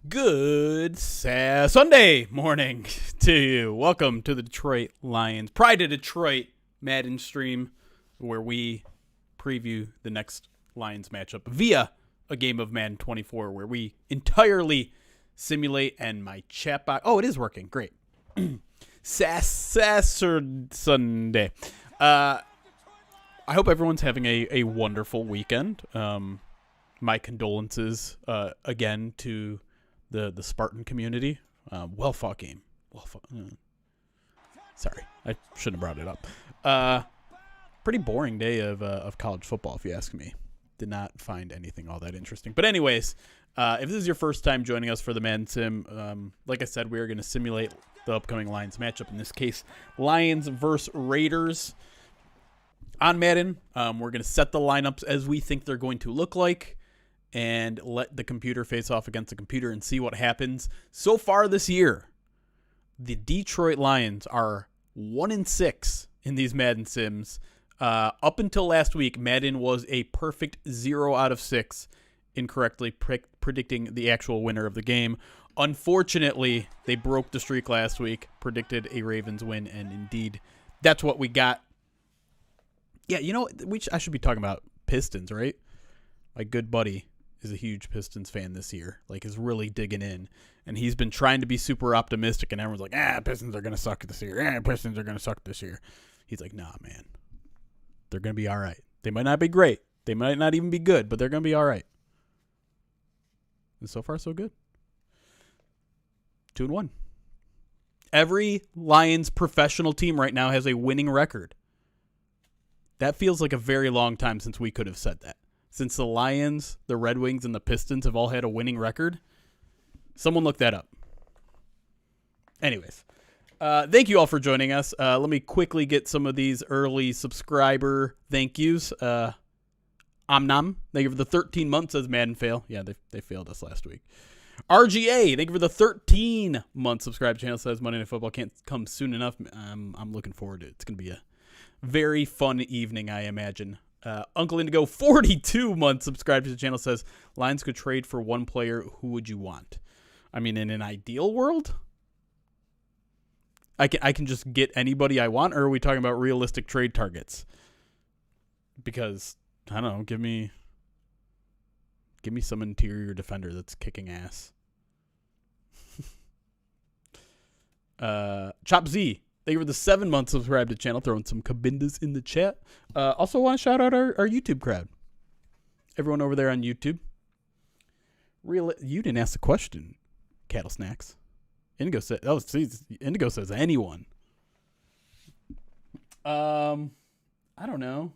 Good Sunday morning to you. Welcome to the Detroit Lions Pride of Detroit Madden stream, where we preview the next Lions matchup via a game of Madden 24, where we entirely simulate. And my chat box, it is working. Great. Sunday. I hope everyone's having a wonderful weekend. My condolences again to the Spartan community. Well fought game. Sorry, I shouldn't have brought it up. Pretty boring day of college football, if you ask me. Did not find anything all that interesting. But anyways, if this is your first time joining us for the Madden Sim, like I said, we are going to simulate the upcoming Lions matchup. In this case, Lions versus Raiders on Madden. We're going to set the lineups as we think they're going to look like, and let the computer face off against the computer and see what happens. So far this year, the Detroit Lions are 1-6 in these Madden Sims. Up until last week, Madden was a perfect 0 out of 6 incorrectly predicting the actual winner of the game. Unfortunately, they broke the streak last week, predicted a Ravens win, and indeed, that's what we got. Yeah, you know, I should be talking about Pistons, right? My good buddy is a huge Pistons fan this year, is really digging in. And he's been trying to be super optimistic, and everyone's like, Pistons are going to suck this year. Pistons are going to suck this year. He's like, nah, man. They're going to be all right. They might not be great. They might not even be good, but they're going to be all right. And so far, so good. 2-1. Every Lions professional team right now has a winning record. That feels like a very long time since we could have said that. Since the Lions, the Red Wings, and the Pistons have all had a winning record. Someone look that up. Anyways, thank you all for joining us. Let me quickly get some of these early subscriber thank yous. Omnam, thank you for the 13 months, says Madden Fail. Yeah, they failed us last week. RGA, thank you for the 13-month subscribe channel, says Monday Night Football can't come soon enough. I'm looking forward to it. It's going to be a very fun evening, I imagine. Uncle Indigo, 42-month subscribe to the channel, says, Lions could trade for one player. Who would you want? I mean, in an ideal world, I can just get anybody I want, or are we talking about realistic trade targets? Because, I don't know, give me some interior defender that's kicking ass. Chop Z, thank you for the 7-month subscribe to the channel, throwing some cabindas in the chat. Also want to shout out our YouTube crowd. Everyone over there on YouTube. You didn't ask the question, Cattle Snacks. Indigo says anyone. I don't know.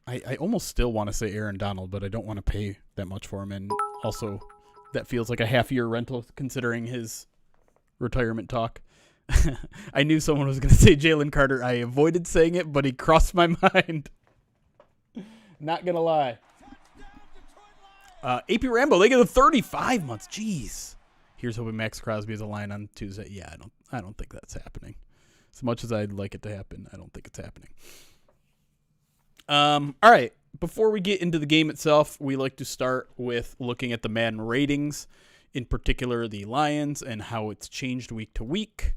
I almost still want to say Aaron Donald, but I don't want to pay that much for him. And also, that feels like a half-year rental considering his retirement talk. I knew someone was going to say Jalen Carter. I avoided saying it, but he crossed my mind. Not going to lie. AP Rambo, they get the 35 months. Jeez. Here's hoping Max Crosby is a line on Tuesday. Yeah, I don't think that's happening. As much as I'd like it to happen, I don't think it's happening. All right. Before we get into the game itself, we like to start with looking at the Madden ratings, in particular the Lions and how it's changed week to week.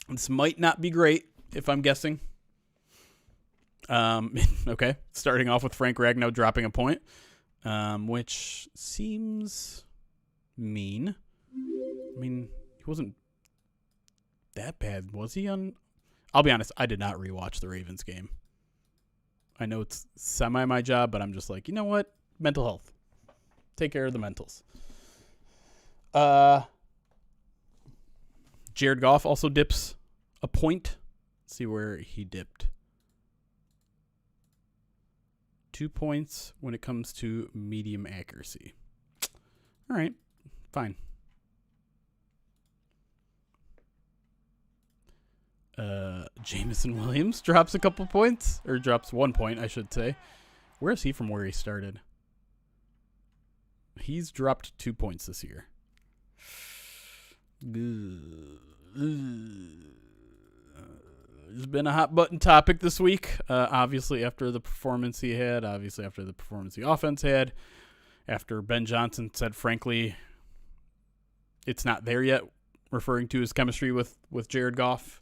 This might not be great, if I'm guessing. Okay. Starting off with Frank Ragnow dropping a point, which seems mean. I mean, he wasn't that bad, was he? I'll be honest, I did not rewatch the Ravens game. I know it's semi my job, but I'm just like, you know what? Mental health. Take care of the mentals. Jared Goff also dips a point. Let's see where he dipped. 2 points when it comes to medium accuracy. All right, fine. Jameson Williams drops a couple points, or drops 1 point, I should say. Where is he from where he started? He's dropped 2 points this year. It's been a hot button topic this week. Obviously after the performance he had, obviously after the performance the offense had. after Ben Johnson said, frankly, it's not there yet, referring to his chemistry with Jared Goff.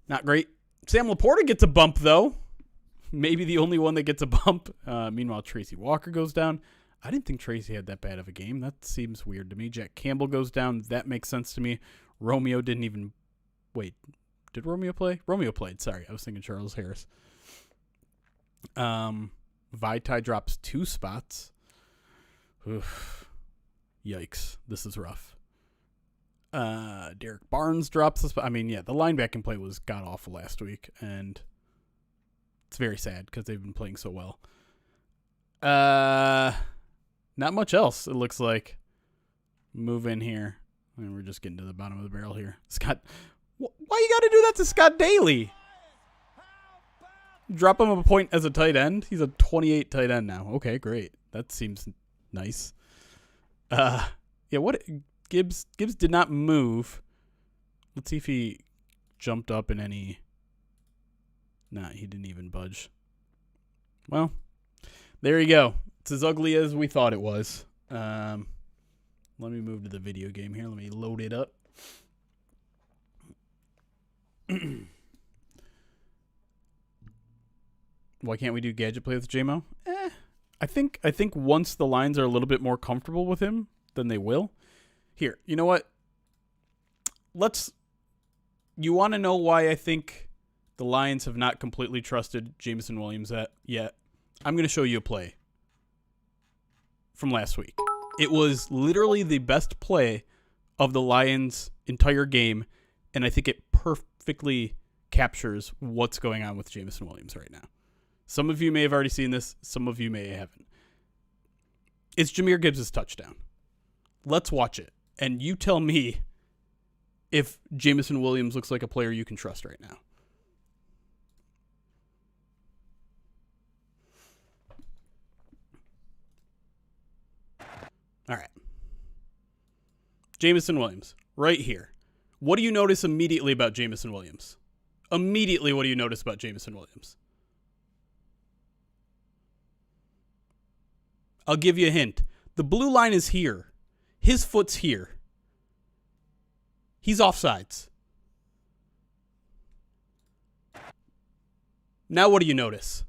Not great. Sam Laporta gets a bump, though. Maybe the only one that gets a bump. Meanwhile, Tracy Walker goes down. I didn't think Tracy had that bad of a game. That seems weird to me. Jack Campbell goes down. That makes sense to me. Romeo didn't even... Wait, did Romeo play? Romeo played. Sorry, I was thinking Charles Harris. Vaitai drops 2 spots. Oof. Yikes. This is rough. Derek Barnes drops a spot. I mean, yeah, the linebacking play was god-awful last week, and it's very sad because they've been playing so well. Not much else, it looks like. Move in here. And we're just getting to the bottom of the barrel here. Scott, why you got to do that to Scott Daly? Drop him a point as a tight end. He's a 28 tight end now. Okay, great. That seems nice. Yeah, what Gibbs did not move. Let's see if he jumped up in any. Nah, he didn't even budge. Well, there you go. It's as ugly as we thought it was. Let me move to the video game here. Let me load it up. Why can't we do gadget play with JMO? I think once the lines are a little bit more comfortable with him, then they will. Here, you know what? You want to know why I think the Lions have not completely trusted Jameson Williams yet? I'm going to show you a play from last week. It was literally the best play of the Lions' entire game, and I think it perfectly captures what's going on with Jameson Williams right now. Some of you may have already seen this. Some of you may haven't. It's Jahmyr Gibbs' touchdown. Let's watch it, and you tell me if Jameson Williams looks like a player you can trust right now. All right. Jameson Williams, right here. What do you notice immediately about Jameson Williams? Immediately, what do you notice about Jameson Williams? I'll give you a hint. The blue line is here. His foot's here. He's offsides. Now what do you notice?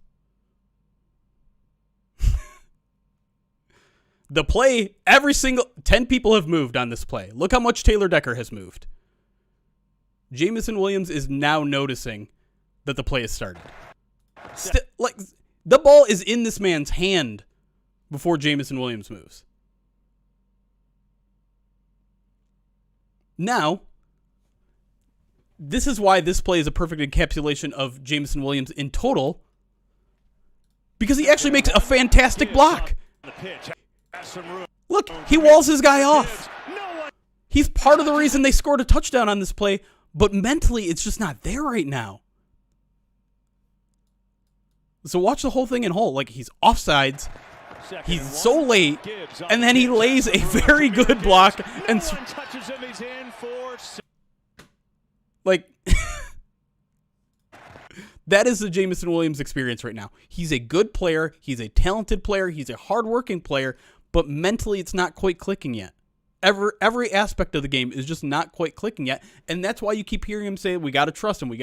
The play, 10 people have moved on this play. Look how much Taylor Decker has moved. Jameson Williams is now noticing that the play has started. The ball is in this man's hand before Jameson Williams moves. Now, this is why this play is a perfect encapsulation of Jameson Williams in total, because he actually makes a fantastic block. Look, he walls his guy off. He's part of the reason they scored a touchdown on this play, but mentally it's just not there right now. So watch the whole thing in whole. Like, he's offsides. He's so late, and then he lays a very good block and like that is the Jameson Williams experience right now. He's a good player, he's a talented player, he's a hardworking player, but mentally it's not quite clicking yet. Every aspect of the game is just not quite clicking yet, and that's why you keep hearing him say we got to trust him.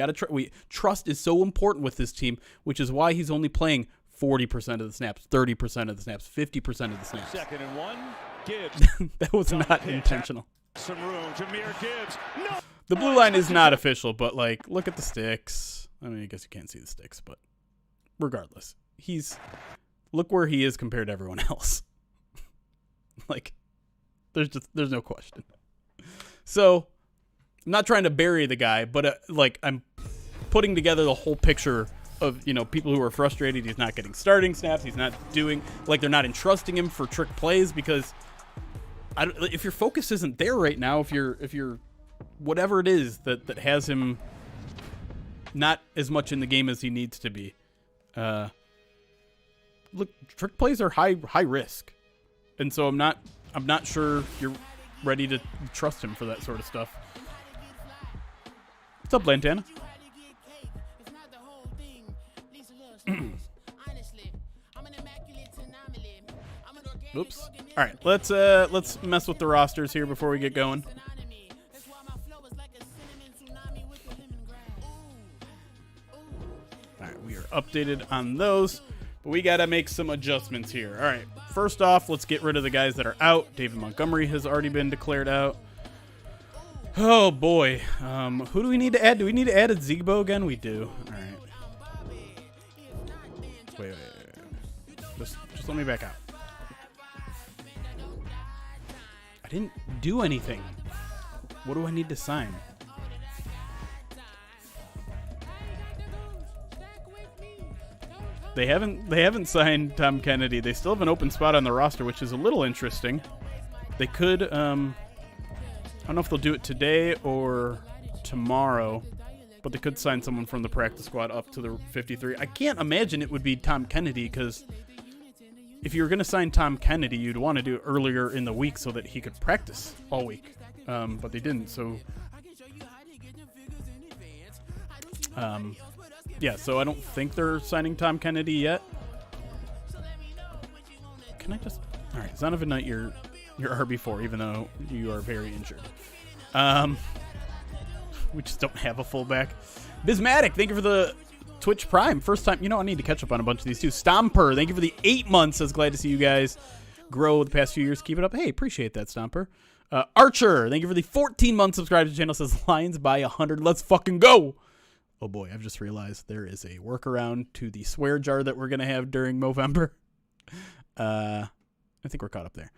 Trust is so important with this team, which is why he's only playing 40% of the snaps, 30% of the snaps, 50% of the snaps. 2nd and 1, Gibbs. That was not intentional. Some room, Jahmyr Gibbs. No. The blue line is not official, but like, look at the sticks. I mean, I guess you can't see the sticks, but regardless, look where he is compared to everyone else. Like, there's no question. So, I'm not trying to bury the guy, but I'm putting together the whole picture of, people who are frustrated. He's not getting starting snaps. He's not doing, they're not entrusting him for trick plays because if your focus isn't there right now, if you're whatever it is that has him not as much in the game as he needs to be. Look, trick plays are high risk. And so I'm not sure you're ready to trust him for that sort of stuff. What's up, Lantana? Oops. All right, let's mess with the rosters here before we get going. All right, we are updated on those, but we got to make some adjustments here. All right, first off, let's get rid of the guys that are out. David Montgomery has already been declared out. Oh, boy. Who do we need to add? Do we need to add a Zegbo again? We do. All right. Wait. Just let me back out. I didn't do anything. What do I need to sign? They haven't signed Tom Kennedy. They still have an open spot on the roster, which is a little interesting. They could, I don't know if they'll do it today or tomorrow, but they could sign someone from the practice squad up to the 53. I can't imagine it would be Tom Kennedy, because if you were going to sign Tom Kennedy, you'd want to do it earlier in the week so that he could practice all week. But they didn't, so... yeah, so I don't think they're signing Tom Kennedy yet. Can I just... All right, Zonovan Knight, you're RB4, even though you are very injured. We just don't have a fullback. Bismatic, thank you for the Twitch Prime. First time. You know, I need to catch up on a bunch of these too. Stomper, thank you for the 8 months. I was glad to see you guys grow the past few years. Keep it up. Hey, appreciate that, Stomper. Archer, thank you for the 14 months subscribed to the channel. Says Lions by 100. Let's fucking go. Oh boy, I've just realized there is a workaround to the swear jar that we're going to have during Movember. I think we're caught up there.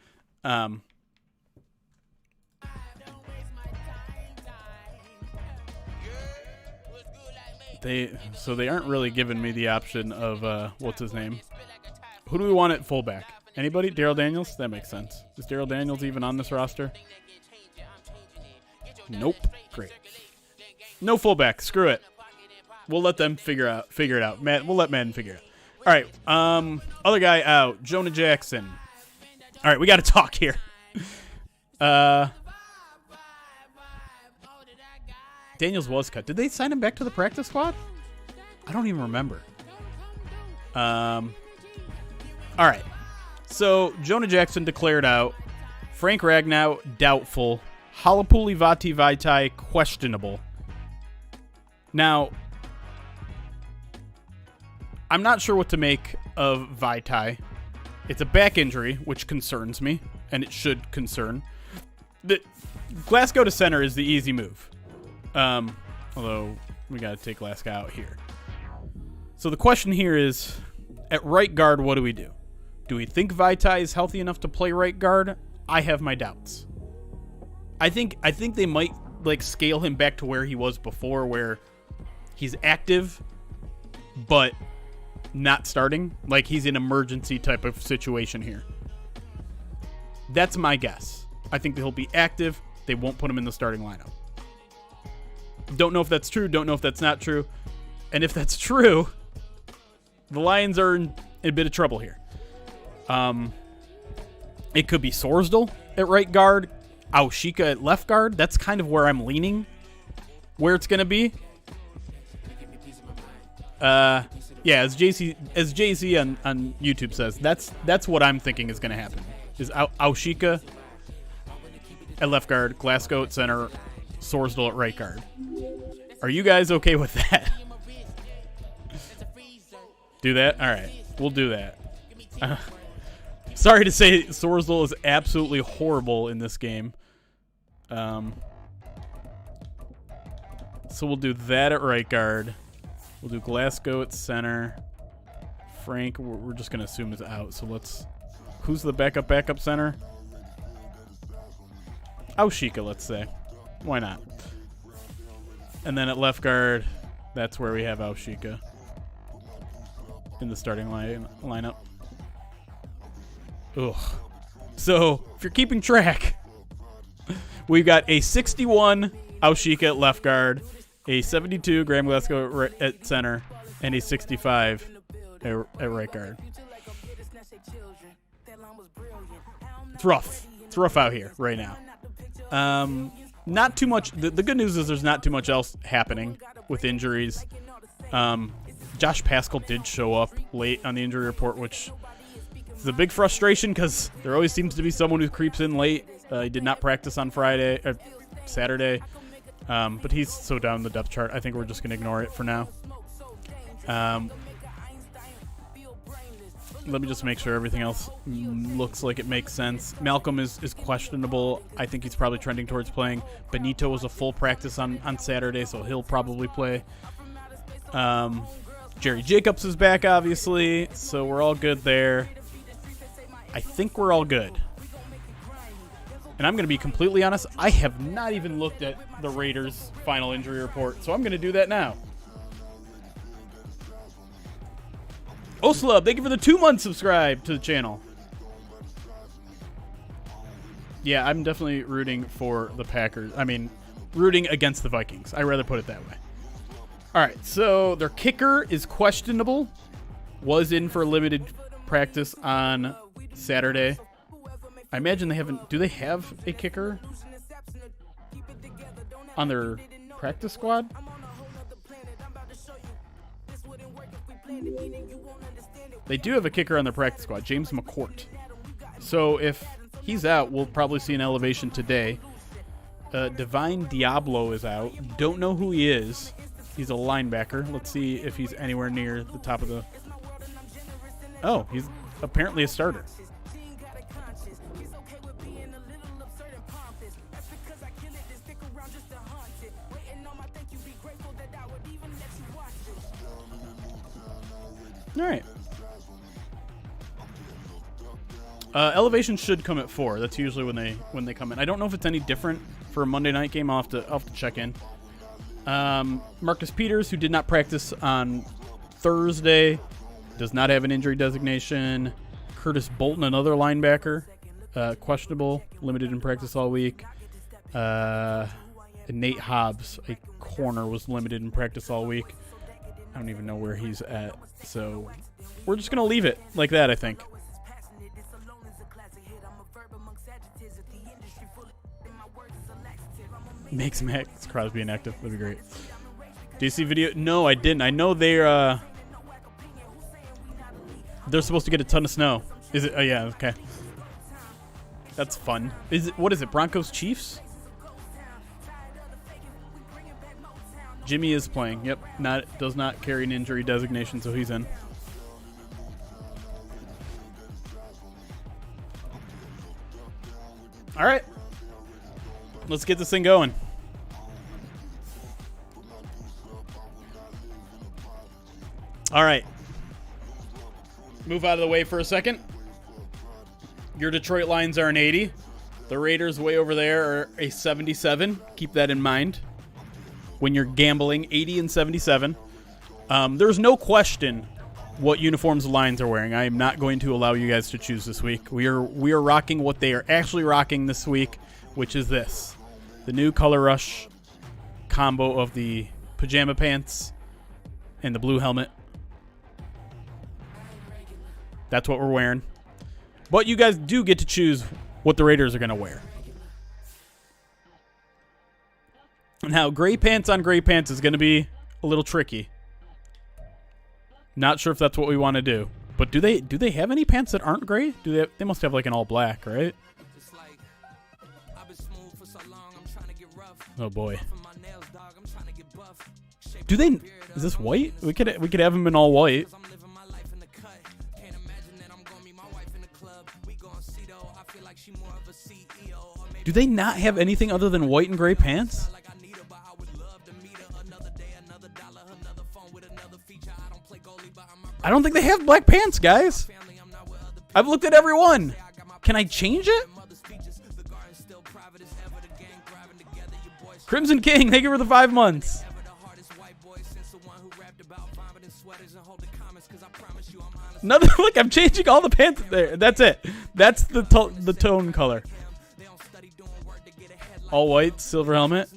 They aren't really giving me the option of what's his name? Who do we want at fullback? Anybody? Daryl Daniels? That makes sense. Is Daryl Daniels even on this roster? Nope. Great. No fullback. Screw it. We'll let them figure it out. We'll let Madden figure it out. All right. Other guy out. Jonah Jackson. All right, we got to talk here. Daniels was cut. Did they sign him back to the practice squad? I don't even remember. All right. So, Jonah Jackson declared out. Frank Ragnow, doubtful. Halapuli Vaitai, questionable. Now, I'm not sure what to make of Vaitai. It's a back injury, which concerns me, and it should concern. The Glasgow to center is the easy move. Although, we got to take Glasgow out here. So the question here is, at right guard, what do we do? Do we think Vaitai is healthy enough to play right guard? I have my doubts. I think they might like scale him back to where he was before, where he's active, but not starting. Like he's an emergency type of situation here. That's my guess. I think he'll be active. They won't put him in the starting lineup. Don't know if that's true. Don't know if that's not true. And if that's true, the Lions are in a bit of trouble here. It could be Sorsdal at right guard, Aushika at left guard. That's kind of where I'm leaning, where it's going to be. Yeah, as JC on YouTube says, that's what I'm thinking is going to happen. Is Aushika at left guard, Glasgow at center, Sorsdal at right guard. Are you guys okay with that? Do that? All right, we'll do that. Sorry to say, Sorsdal is absolutely horrible in this game. So we'll do that at right guard. We'll do Glasgow at center. Frank, we're just going to assume is out. So let's... Who's the backup center? Aushika, let's say. Why not? And then at left guard, that's where we have Aushika in the starting lineup. Ugh. So, if you're keeping track, we've got a 61 Aushika at left guard, a 72 Graham Glasgow at center, and a 65 at right guard. It's rough. It's rough out here right now. Not too much. The good news is there's not too much else happening with injuries. Josh Paschal did show up late on the injury report, which It's a big frustration because there always seems to be someone who creeps in late. He did not practice on Saturday, but he's so down the depth chart. I think we're just going to ignore it for now. Let me just make sure everything else looks like it makes sense. Malcolm is questionable. I think he's probably trending towards playing. Benito was a full practice on Saturday, so he'll probably play. Jerry Jacobs is back, obviously, so we're all good there. I think we're all good. And I'm going to be completely honest, I have not even looked at the Raiders' final injury report, so I'm going to do that now. Oslub, thank you for the 2-month subscribe to the channel. Yeah, I'm definitely rooting for the Packers. I mean, rooting against the Vikings. I'd rather put it that way. All right, so their kicker is questionable. Was in for limited practice on Saturday. I imagine they haven't... Do they have a kicker on their practice squad? They do have a kicker on their practice squad, James McCourt. So if he's out, we'll probably see an elevation today. Divine Diablo is out. Don't know who he is. He's a linebacker. Let's see if he's anywhere near the top of the... Oh, he's apparently a starter. All right. Elevation should come at 4. That's usually when they come in. I don't know if it's any different for a Monday night game. I'll have to check in. Marcus Peters, who did not practice on Thursday, does not have an injury designation. Curtis Bolton, another linebacker, questionable, limited in practice all week. And Nate Hobbs, a corner, was limited in practice all week. I don't even know where he's at. So we're just going to leave it like that, I think. Makes Max Crosby inactive. That'd be great. Do you see video? No, I didn't. I know they're supposed to get a ton of snow. Is it? Oh, yeah, okay. That's fun. What is it, Broncos Chiefs? Jimmy is playing. Yep. Does not carry an injury designation, so he's in. All right. Let's get this thing going. All right. Move out of the way for a second. Your Detroit Lions are an 80. The Raiders way over there are a 77. Keep that in mind when you're gambling. 80 and 77. There's no question what uniforms the Lions are wearing. I am not going to allow you guys to choose this week. We are rocking what they are actually rocking this week, which is this. The new Color Rush combo of the pajama pants and the blue helmet. That's what we're wearing. But you guys do get to choose what the Raiders are going to wear. Now, gray pants on gray pants is going to be a little tricky. Not sure if that's what we want to do. But do they have any pants that aren't gray? They must have like an all black, right? Oh boy. Do they? Is this white? We could have them in all white. Do they not have anything other than white and gray pants? I don't think they have black pants, guys. I've looked at every one. Can I change it? Crimson King, thank you for the 5 months. Another look, I'm changing all the pants there. That's it. That's the tone color. All white, silver helmet.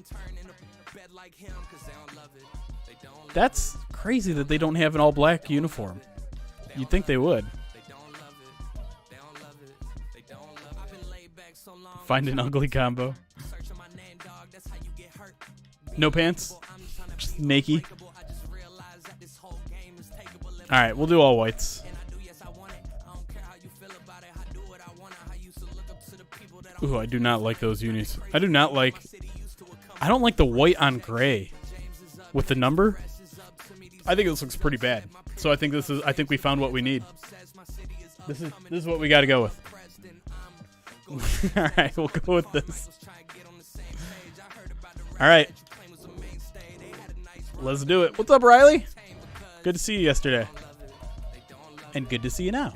That's crazy that they don't have an all black uniform. You'd think they would. Find an ugly combo. No pants. Just naked. Alright, we'll do all whites. Ooh, I do not like those unis. I don't like the white on gray with the number. I think this looks pretty bad. So I think we found what we need. This is what we got to go with. All right, we'll go with this. All right. Let's do it. What's up, Riley? Good to see you yesterday. And good to see you now.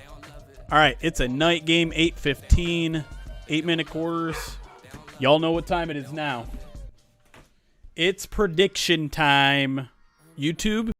All right, it's a night game, 8:15, 8-minute quarters. Y'all know what time it is now. It's prediction time. YouTube.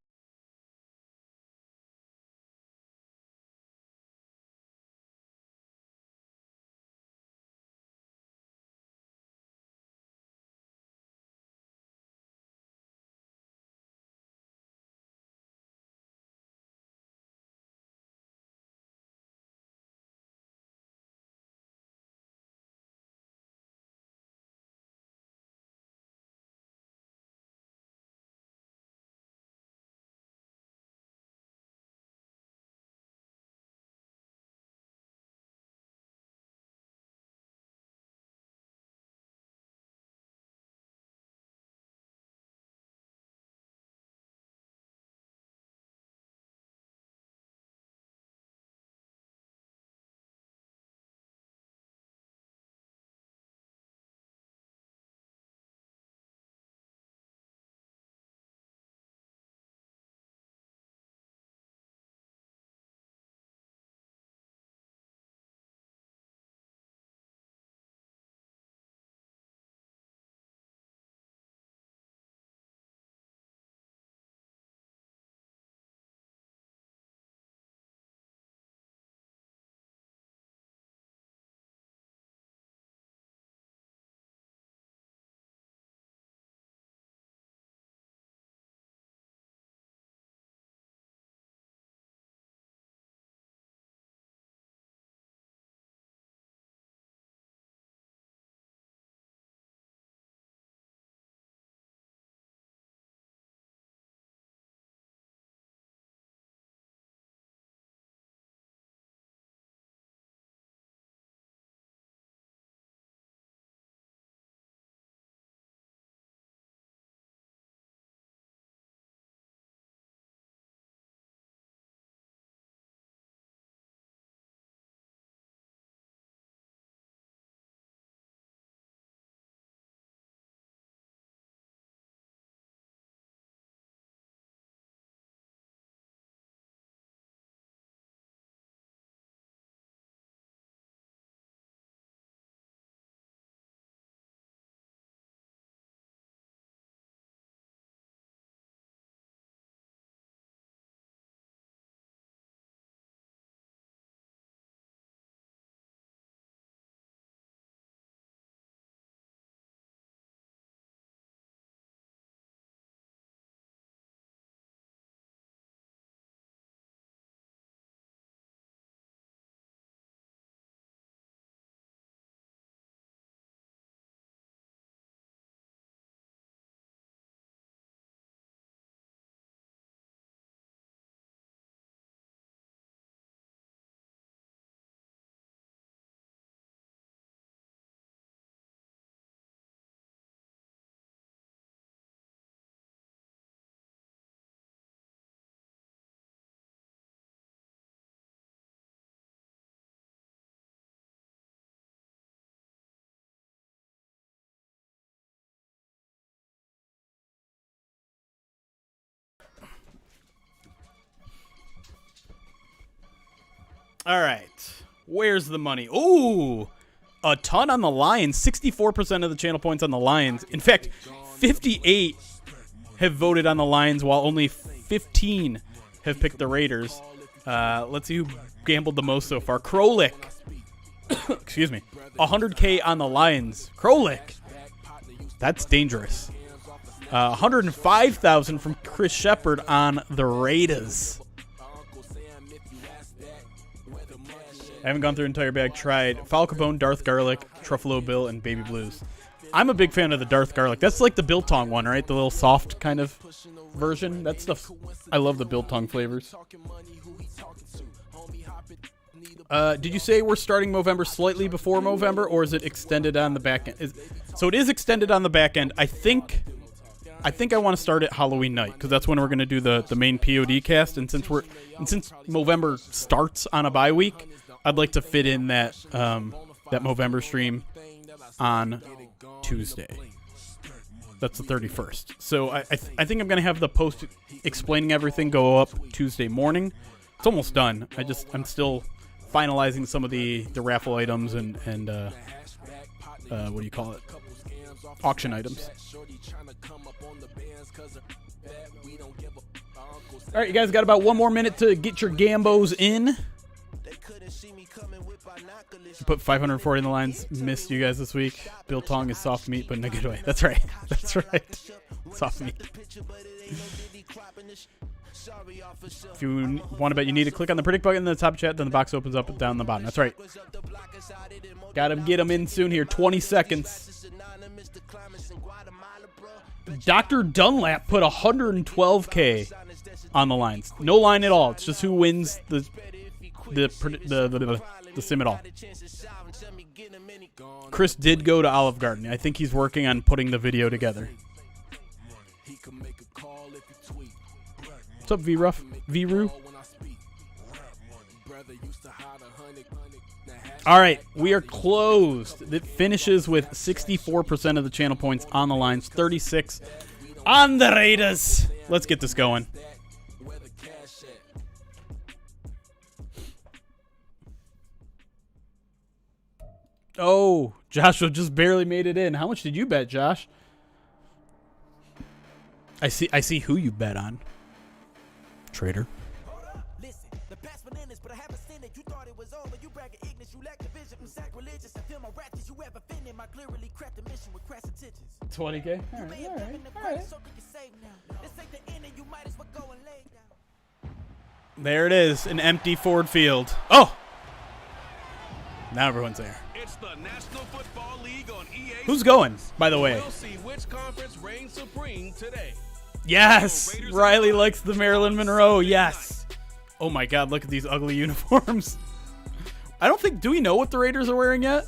All right. Where's the money? Ooh, a ton on the Lions. 64% of the channel points on the Lions. In fact, 58 have voted on the Lions, while only 15 have picked the Raiders. Let's see who gambled the most so far. Krolick. Excuse me. 100K on the Lions. Krolick. That's dangerous. 105,000 from Chris Shepard on the Raiders. I haven't gone through an entire bag. Tried Falcabone, Darth Garlic, Truffalo Bill, and Baby Blues. I'm a big fan of the Darth Garlic. That's like the Biltong one, right? The little soft kind of version. That's the. I love the Biltong flavors. Did you say we're starting Movember slightly before Movember, or is it extended on the back end? So it is extended on the back end. I think I want to start at Halloween night because that's when we're going to do the main POD cast. And since Movember starts on a bye week, I'd like to fit in that Movember stream on Tuesday. That's the 31st. So I think I'm going to have the post explaining everything go up Tuesday morning. It's almost done. I'm still finalizing some of the raffle items and what do you call it? Auction items. All right, you guys got about 1 more minute to get your gambos in. Put 540 in the lines. Missed you guys this week. Bill Tong is soft meat, but in a good way. That's right. That's right. Soft meat. If you want to bet, you need to click on the predict button in the top chat. Then the box opens up down the bottom. That's right. Got to get them in soon here. 20 seconds. Dr. Dunlap put 112K on the lines. No line at all. It's just who wins the sim at all. Chris did go to Olive Garden. I think he's working on putting the video together. What's up, V-Ruff? V-Ru? All right, we are closed. It finishes with 64% of the channel points on the lines, 36 on the Raiders. Let's get this going. Oh, Joshua just barely made it in. How much did you bet, Josh? I see who you bet on. Trader. $20K? All right. There it is, an empty Ford Field. Oh! Now everyone's there. It's the National Football League on EA. Who's going, by the way? We'll see which conference reigns supreme today. Yes! Riley likes the Marilyn Monroe. Yes. Oh my God, look at these ugly uniforms. I don't think, do we know what the Raiders are wearing yet?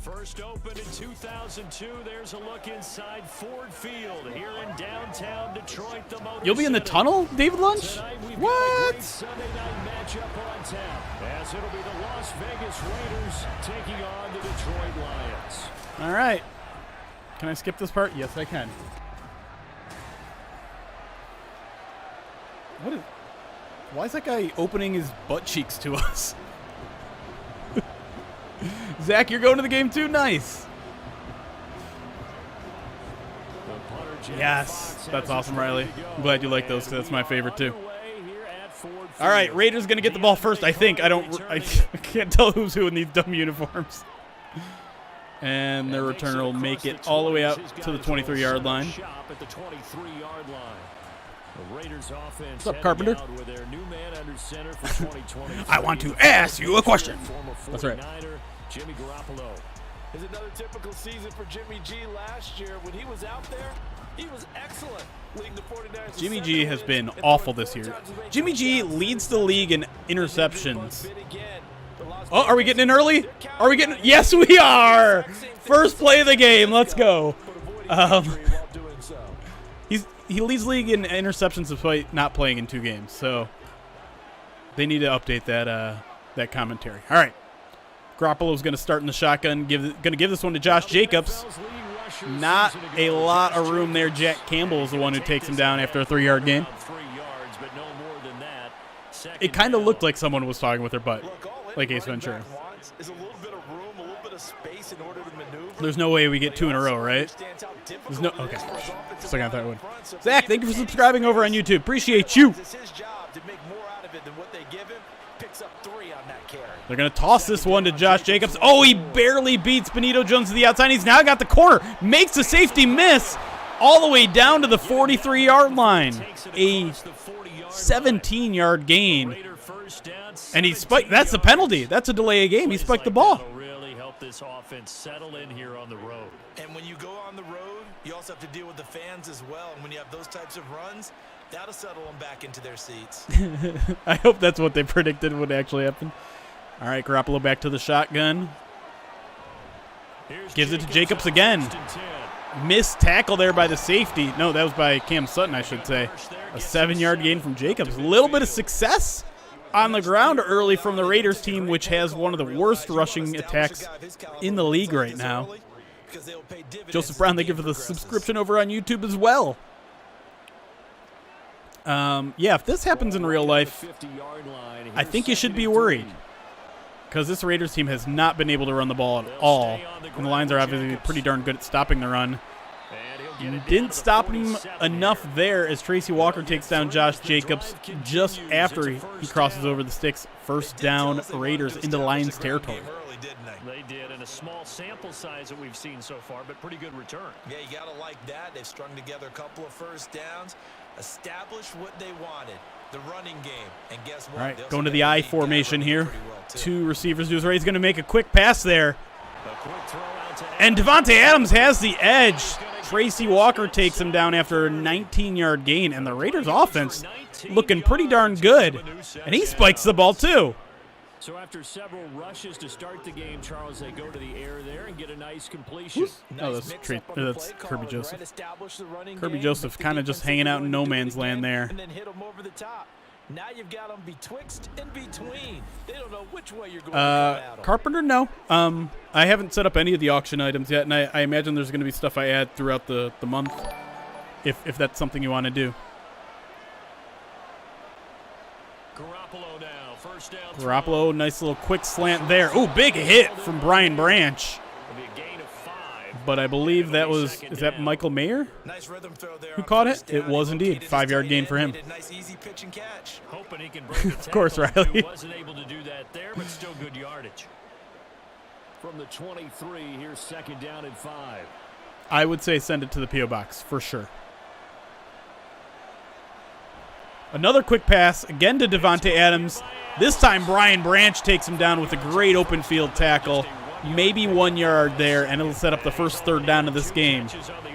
First opened in 2002. There's a look inside Ford Field here in downtown Detroit. You'll be in the tunnel, David Lunch? What? Sunday night matchup on tap, as it'll be the Las Vegas Raiders taking on the Detroit Lions. All right. Can I skip this part? Yes, I can. Why is that guy opening his butt cheeks to us? Zach, you're going to the game too? Nice. Yes, that's awesome, Riley. I'm glad you like those because that's my favorite too. All right, Raiders going to get the ball first, I think. I can't tell who's who in these dumb uniforms. And their returner will make it all the way out to the 23-yard line. What's up, Carpenter? I want to ask you a question. That's right. Jimmy Garoppolo. Is another typical season for Jimmy G. Last year when he was out there, he was excellent. Leading the 49ers. Jimmy G has been awful this year. Jimmy G leads the league in interceptions. Oh, are we getting in early? Are we getting? Yes, we are. First play of the game. Let's go. He leads the league in interceptions despite not playing in 2 games. So they need to update that commentary. All right. Garoppolo's going to start in the shotgun. Going to give this one to Josh Jacobs. Not a lot of room there. Jack Campbell is the one who takes him down after a 3-yard gain. It kind of looked like someone was talking with their butt, like Ace Ventura. There's no way we get 2 in a row, right? There's no. Okay. Just like I thought it would. Zach, thank you for subscribing over on YouTube. Appreciate you. They're going to toss this one to Josh Jacobs. Oh, he barely beats Benito Jones to the outside. He's now got the corner. Makes the safety miss all the way down to the 43-yard line. A 17-yard gain. And he spiked. That's the penalty. That's a delay of game. He spiked the ball. Really help this offense settle in here on the road. And when you go on the road, you also have to deal with the fans as well. And when you have those types of runs, That'll settle them back into their seats. I hope that's what they predicted would actually happen. All right, Garoppolo back to the shotgun. Gives it to Jacobs again. Missed tackle there by the safety. No, that was by Cam Sutton, I should say. A 7-yard gain from Jacobs. A little bit of success on the ground early from the Raiders team, which has one of the worst rushing attacks in the league right now. Joseph Brown, thank you for the subscription over on YouTube as well. Yeah, if this happens in real life, I think you should be worried, because this Raiders team has not been able to run the ball at all. And the Lions are obviously pretty darn good at stopping the run. Didn't stop him enough there as Tracy Walker takes down Josh Jacobs just after he crosses over the sticks. First down, Raiders into Lions territory. They did, in a small sample size that we've seen so far, but pretty good return. Yeah, you got to like that. They've strung together a couple of first downs, established what they wanted, the running game. And guess what? All right, going to the I formation here. Two receivers do his right. He's going to make a quick pass there. And Devontae Adams has the edge. Tracy Walker takes him down after a 19-yard gain, and the Raiders offense looking pretty darn good. And he spikes the ball too. So after several rushes to start the game, Charles, they go to the air there and get a nice completion. Oh, that's Kirby Joseph. Kirby Joseph kind of just hanging out in no man's land there. And then hit him over the top. Now you've got them betwixt and between. They don't know which way you're going to come out. Carpenter, no. I haven't set up any of the auction items yet, and I imagine there's going to be stuff I add throughout the month, if that's something you want to do. Garoppolo now, first down. Garoppolo, nice little quick slant there. Ooh, big hit from Brian Branch. But I believe that was, is that Michael Mayer who caught it? It was indeed. 5-yard gain for him. Of course, Riley. Wasn't able to do that there, but still good yardage. From the 23, here's second down and 5. I would say send it to the P.O. box for sure. Another quick pass, again to Devontae Adams. This time Brian Branch takes him down with a great open field tackle. Maybe 1 yard there, and it'll set up the first third down of this game.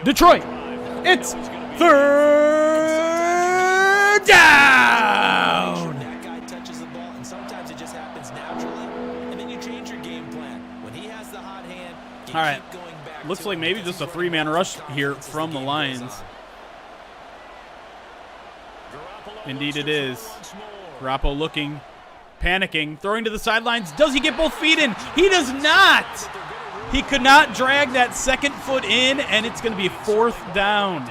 Detroit, it's third down. That guy touches the ball, and sometimes it just happens naturally, and then you change your game plan. When he has the hot hand, you all right, keep going back. looks like maybe just a 3-man rush here from the Lions. Indeed it is. Garoppolo looking, panicking, throwing to the sidelines. Does he get both feet in? He does not. He could not drag that second foot in, and it's going to be fourth down.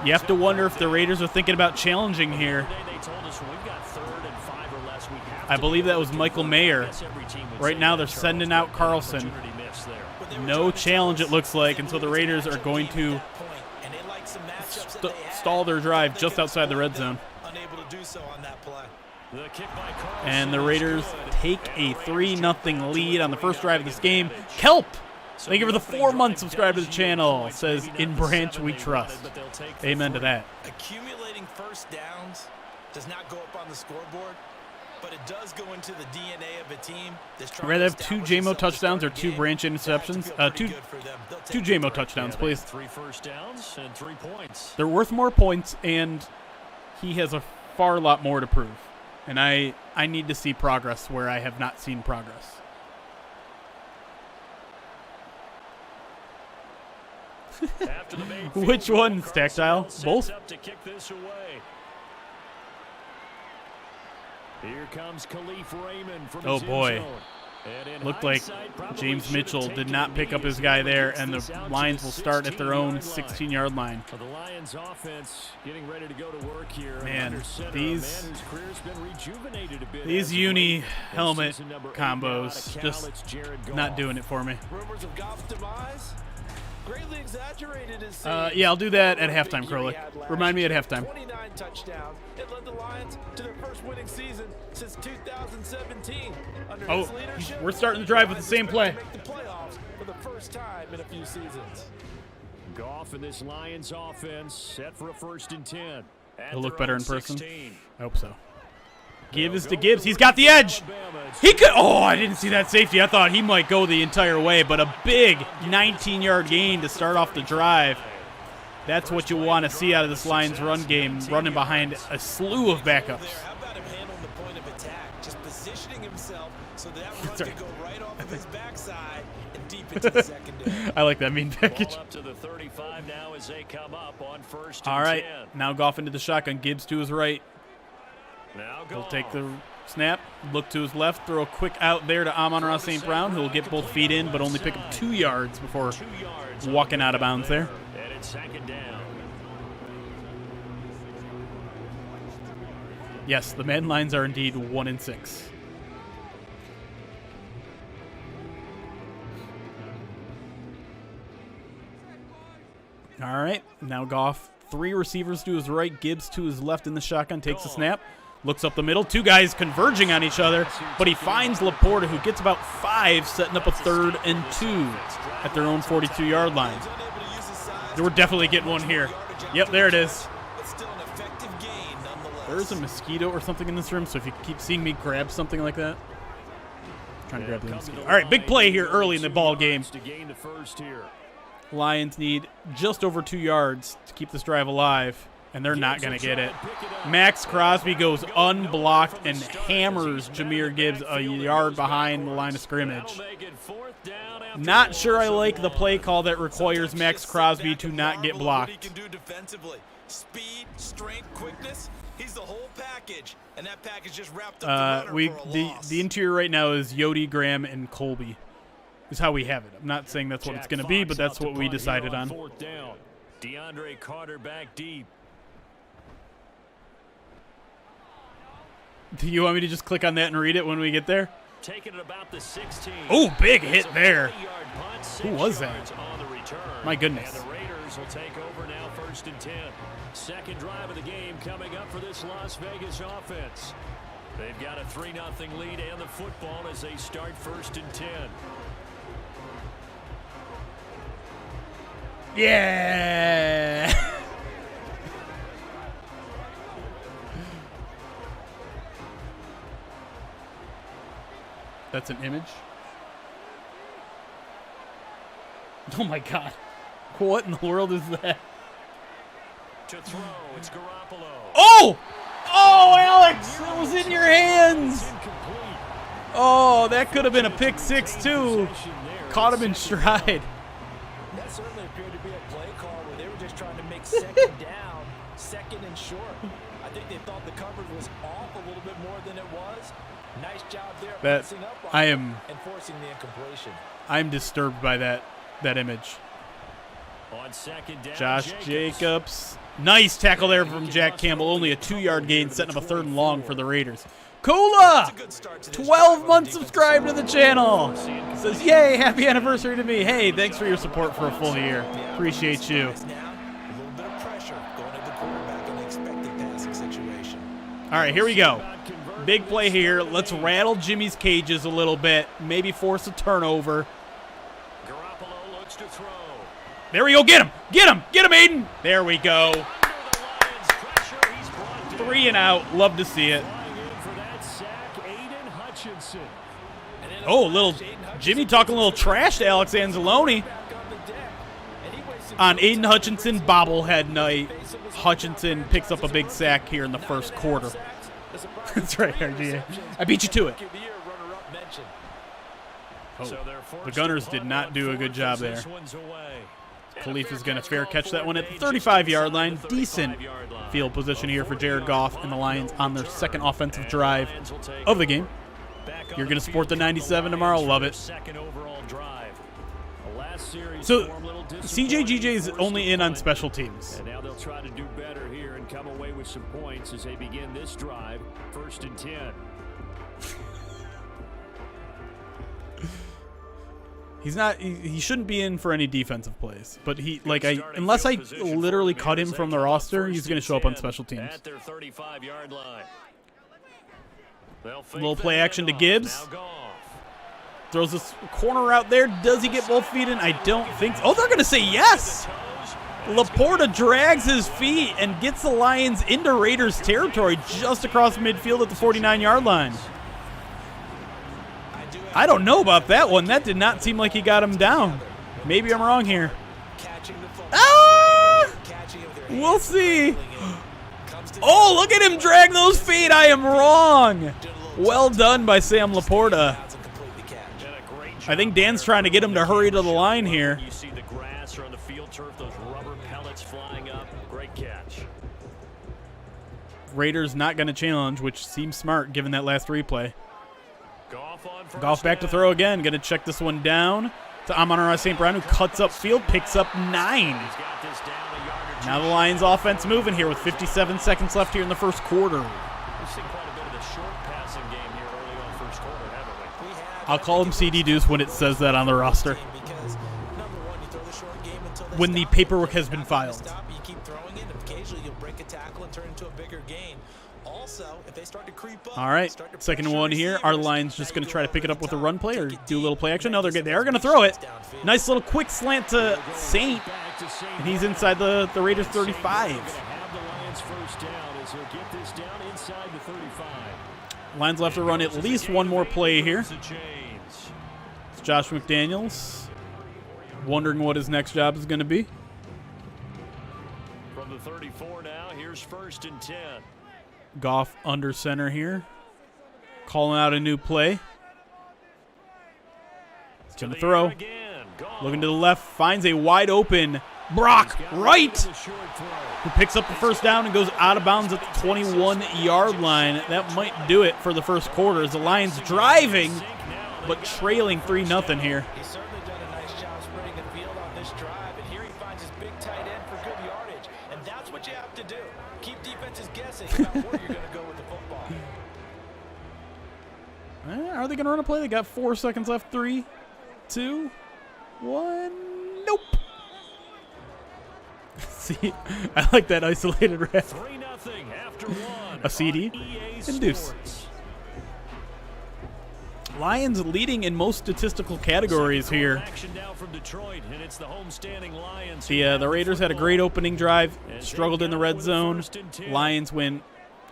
You have to wonder if the Raiders are thinking about challenging here. I believe that was Michael Mayer. Right now they're sending out Carlson. No challenge, it looks like, and so the Raiders are going to stall their drive just outside the red zone. And the Raiders take a 3-0 lead on the first drive of this game. Kelp, thank you for the 4-month subscribe to the channel. Says, in Branch we trust. Amen to that. Accumulating first downs does not go up on the scoreboard, but it does go into the DNA of a team. I'd rather have 2 JMO touchdowns or 2 Branch interceptions. Two JMO touchdowns, please. 3 first downs and 3 points. They're worth more points, and he has a far lot more to prove. And I need to see progress where I have not seen progress. Which one's tactile? Both? Here comes Khalif Raymond from oh boy. Looked like James Mitchell did not pick up his guy there, and the Lions will start at their own 16-yard line. The Lions offense getting ready to go to work here. Man, these uni helmet combos just not doing it for me. Rumors of Goff's demise greatly exaggerated his yeah, I'll do that at halftime, Crowley. Remind me at halftime. 29 touchdowns. It led the Lions to their first winning season since 2017. Under his leadership, we're starting the drive with the same play. Make the playoffs for the first time in a few seasons. Goff and this Lions offense set for a 1st and 10. He'll look better in person. I hope so. Gibbs to Gibbs. He's got the edge. He could. Oh, I didn't see that safety. I thought he might go the entire way, but a big 19-yard gain to start off the drive. That's what you want to see out of this Lions run game, running behind a slew of backups. How about him handling the point of attack, just positioning himself so that run can go right off of his backside and deep into the secondary. I like that mean package. Ball up to the 35 now as they come up on 1st and All right, 10. now Goff into the shotgun. Gibbs to his right. Now He'll Goff. take the snap, look to his left, throw a quick out there to Amon-Ra St. Brown, who will get both feet in, but only pick up 2 yards before 2 yards walking out of bounds there. And it's 2nd down. Yes, the Madden lines are indeed 1-6. All right, now Goff, 3 receivers to his right, Gibbs to his left in the shotgun, takes the snap, looks up the middle, 2 guys converging on each other, but he finds Laporta, who gets about 5, setting up a 3rd and 2 at their own 42-yard line. We're definitely getting one here. Yep, there it is. There's a mosquito or something in this room, so if you keep seeing me grab something like that, I'm trying to grab the mosquito. All right, big play here early in the ball game. Lions need just over 2 yards to keep this drive alive, and they're not going to get it. Max Crosby goes unblocked and hammers Jahmyr Gibbs a yard behind the line of scrimmage. Not sure I like the play call that requires Max Crosby to not get blocked. He can do defensively. Speed, strength, quickness. He's the whole package, and that package just wrapped up the runner for a loss. The interior right now is Yodi, Graham, and Colby. Is how we have it. I'm not saying that's what it's going to be, but that's what we decided on. 4th down. DeAndre Carter back deep. Do you want me to just click on that and read it when we get there? Taking it about the 16. Oh, big hit there. 40-yard punt, 6 Who was that? yards on the return. My goodness. And the Raiders will take over now 1st and 10. Second drive of the game coming up for this Las Vegas offense. They've got a 3-0 lead and the football as they start 1st and 10. Yeah. That's an image. Oh my God. What in the world is that? To throw, it's Garoppolo. Oh! Oh, Alex! It was in your hands! Oh, that could have been a pick 6 too. Caught him in stride. That certainly appeared to be a play call where they were just trying to make 2nd down, 2nd and short. I think they thought the coverage was off a little bit more than it was. Nice job there. That I am enforcing the incompletion. I'm disturbed by that image. On 2nd down, Josh Jacobs. Nice tackle there from Jack Campbell. Only a 2-yard gain, setting up a 3rd and long for the Raiders. Kula! 12 months subscribed to the channel. Says, yay, happy anniversary to me. Hey, thanks for your support for a full year. Appreciate you. A little bit of pressure going to the quarterback in the expected passing situation. All right, here we go. Big play here. Let's rattle Jimmy's cages a little bit. Maybe force a turnover. Garoppolo looks to throw. There we go. Get him. Get him. Get him, Aiden. There we go. 3 and out. Love to see it. Oh, little Jimmy talking a little trash to Alex Anzalone. On Aiden Hutchinson bobblehead night, Hutchinson picks up a big sack here in the 1st quarter. That's right, RGA. I beat you to it. Oh, the Gunners did not do a good job there. Khalif is going to fair catch that one at the 35-yard line. Decent field position here for Jared Goff and the Lions on their 2nd offensive drive of the game. You're going to support the 97 tomorrow. Love it. So CJGJ is only in on special teams. And now they'll try to do better here and come away with some points as they begin this drive. 1st and 10. He's not. He shouldn't be in for any defensive plays. But unless I literally cut him from the roster, he's going to show up on special teams. At their 35-yard line. Little play action to Gibbs. Throws this corner out there. Does he get both feet in? I don't think so. Oh, they're going to say yes. Laporta drags his feet and gets the Lions into Raiders territory just across midfield at the 49-yard line. I don't know about that one. That did not seem like he got him down. Maybe I'm wrong here. Ah! We'll see. Oh, look at him drag those feet. I am wrong. Well done by Sam Laporta. I think Dan's trying to get him to hurry to the line here. You see the grass or on the field turf, those rubber pellets flying up. Great catch. Raiders not going to challenge, which seems smart given that last replay. Goff Back to throw again. Going to check this one down to Amon-Ra St. Brown, who cuts up field, picks up 9. Now the Lions offense moving here with 57 seconds left here in the first quarter. We've seen quite a bit of the short passing game here early on first quarter, haven't we? I'll call him CD Deuce when it says that on the roster. When the paperwork has been filed. You keep throwing it, and occasionally you'll break a tackle and turn into a bigger gain. Also, if they start to creep up, all right, second and 1 here. Are the Lions just going to try to pick it up with a run play or do a little play action? No, they are going to throw it. Nice little quick slant to Saint, and he's inside the Raiders 35. Lions left to run at least one more play here. It's Josh McDaniels wondering what his next job is going to be. From the 34 now, here's 1st and 10. Goff under center here. Calling out a new play. He's going to throw. Looking to the left. Finds a wide open Brock Wright, who picks up the first down and goes out of bounds at the 21-yard line. That might do it for the first quarter as the Lions driving but trailing 3-0 here. He's certainly done a nice job spreading the field on this drive, and here he finds his big tight end for good yardage, and that's what you have to do. Keep defenses guessing about where you're going to go with the football. Are they going to run a play? They got 4 seconds left. 3, 2, 1. Nope. See, I like that isolated rep. 3-0 after 1. A CD and Deuce. Lions leading in most statistical categories here. The Raiders had a great opening drive, struggled in the red zone. Lions win.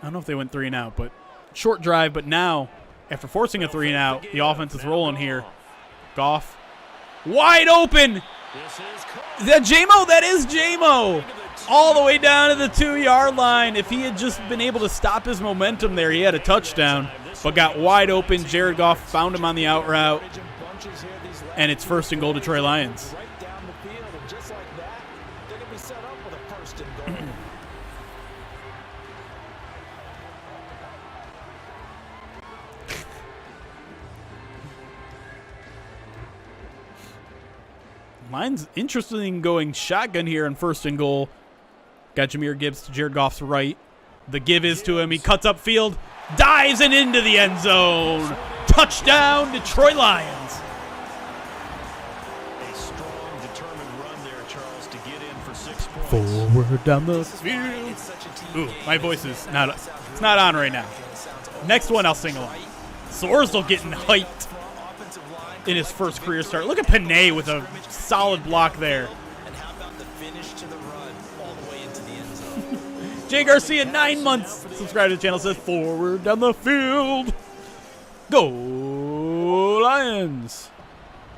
I don't know if they went 3 and out, but short drive. But now, after forcing a 3 and out, the offense is rolling here. Goff, wide open. Is that J-Mo? That is J-Mo. All the way down to the 2-yard line. If he had just been able to stop his momentum there, he had a touchdown. But got wide open. Jared Goff found him on the out route. And it's 1st and goal to Troy Lions. Lions interested in going shotgun here in 1st and goal. Got Jahmyr Gibbs to Jared Goff's right. The give is to him. He cuts upfield. Dives and into the end zone. Touchdown, Detroit Lions. A strong, determined run there, Charles, to get in for 6 points. Forward down the field. Ooh, my voice is not on right now. Next one I'll sing along. Sorsdal getting hyped in his first career start. Look at Panay with a solid block there. And how about the finish to the run all the way into the end zone? Jay Garcia, 9 months. Subscribe to the channel. Says forward down the field. Go Lions.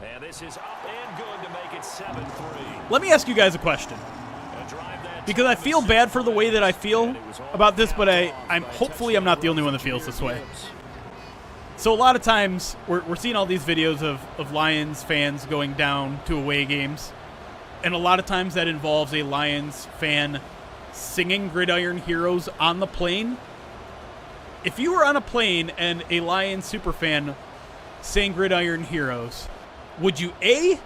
And this is up and good to make it 7-3. Let me ask you guys a question. Because I feel bad for the way that I feel about this, but I'm hopefully I'm not the only one that feels this way. So a lot of times we're seeing all these videos of Lions fans going down to away games. And a lot of times that involves a Lions fan singing Gridiron Heroes on the plane. If you were on a plane and a Lions superfan sang Gridiron Heroes, would you A,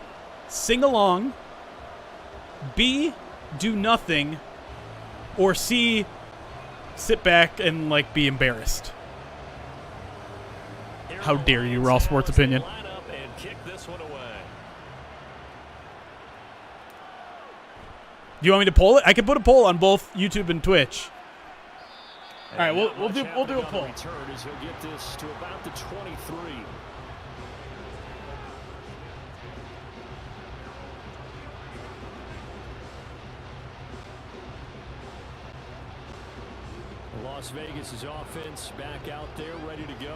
sing along, B, do nothing, or C, sit back and be embarrassed? How dare you, Raw Sports Opinion. Do you want me to poll it? I can put a poll on both YouTube and Twitch. All right, we'll do a poll. As he'll get this to about the 23. Las Vegas' offense back out there ready to go.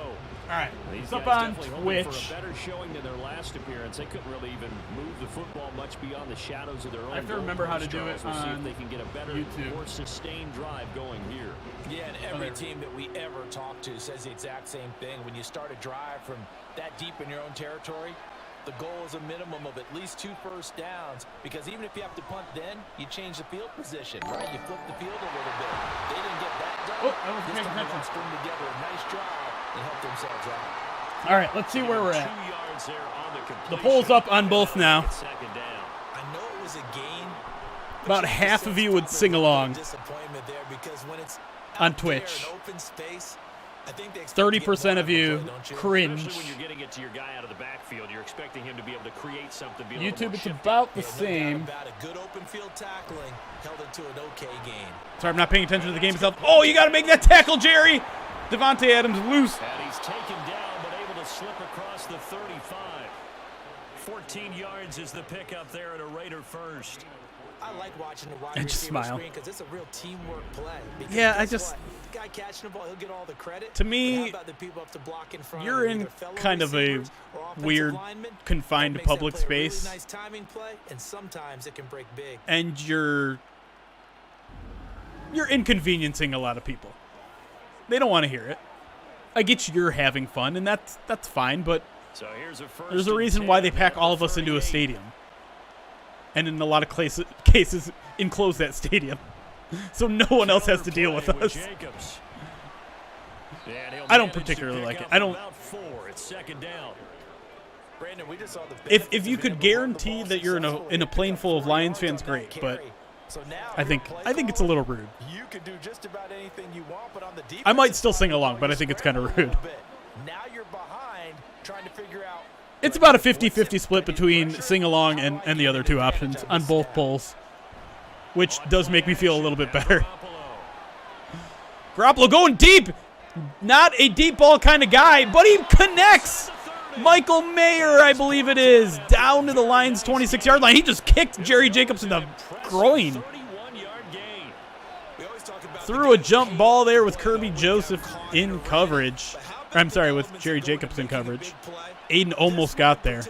All right, These it's up guys on definitely hoping Twitch. for a better showing than their last appearance. They couldn't really even move the football much beyond the shadows of their own. I have to remember how to do it We'll see on if they can get a better, YouTube. more sustained drive going here. Yeah, and every team that we ever talk to says the exact same thing. When you start a drive from that deep in your own territory, the goal is a minimum of at least 2 first downs, because even if you have to punt then, you change the field position, right? You flip the field a little bit. They didn't get that done. Oh, I was this paying time they attention. string together a nice drive and help themselves out. All right, let's see where we're 2 at. yards there on the The completion. poll's up on both now. Second down. I know it was a gain. but About you half can of sense you would probably sing a little along disappointment there, because when it's on out there in Twitch. open space, I think they expect 30% to of get more you out of the play, don't you? cringe. Especially when you're getting it to your guy out of the backfield, you're expecting him to be able to create something. Be a little YouTube, more it's shifty. about the Yeah, no doubt same. about it. Good open field tackling held it to an okay gain. Sorry, I'm not paying attention to the game itself. Oh, you got to make that tackle, Jerry. Devontae Adams loose. And he's taken down, but able to slip across the 35. 14 yards is the pickup there at a Raider first. I like watching the wide And just receiver smile. screen because it's a real teamwork play. Because Yeah, I guess just- what? The guy catching the ball, he'll get all the credit. To But me, how about the people up to block in front you're of in either fellow kind of a receivers or offensive weird, linemen? confined That makes that public play a really space. nice timing play, and sometimes it can break big. And you're inconveniencing a lot of people. They don't want to hear it. I get you're having fun, and that's fine, but So here's a first there's a and reason why 10 they pack at all the of us into a 38. stadium. And in a lot of cases, enclose that stadium. So no one else has to deal with Counterplay us. Jacobs. And he'll I don't manage to particularly pick like it. up I don't- about 4. It's second down. Brandon, we just saw the If benefits you of could being able to run the guarantee ball that you're in successfully. a plane full of 4 Lions yards fans, on great, that but carry. So now I your think play it's a little rude. You could do just about anything you want, but on the defense, I might still sing along, but I think it's kind of rude. Now you're behind, trying to figure out. It's about a 50-50 split between sing-along and the other two options on both polls, which does make me feel a little bit better. Garoppolo going deep. Not a deep ball kind of guy, but he connects. Michael Mayer, I believe it is, down to the Lions' 26-yard line. He just kicked Jerry Jacobs in the groin. 31-yard gain. We always talk about Threw a jump ball there with Kirby Joseph in coverage. I'm sorry, with Jerry Jacobs in coverage. Aiden almost got there.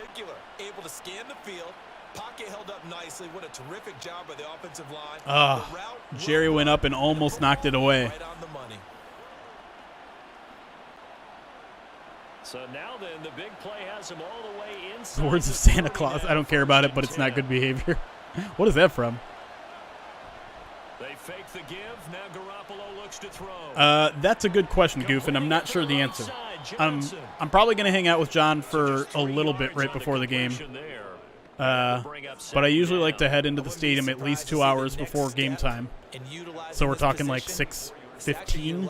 Able to scan the field. Pocket held up nicely. What a terrific job by the offensive line. Ah, The route Jerry went up and almost knocked it away. right on the money. So now then, the big play has him all the way The inside. words of the Santa 30 Claus. now, I don't care about it, first but and it's not 10. good behavior. What is that from? They fake the give. Now Garoppolo looks to throw. That's a good question, Goof, and I'm not sure the answer. I'm probably going to hang out with John for a little bit right before the game. But I usually like to head into the stadium at least 2 hours before game time. So we're talking like 6:15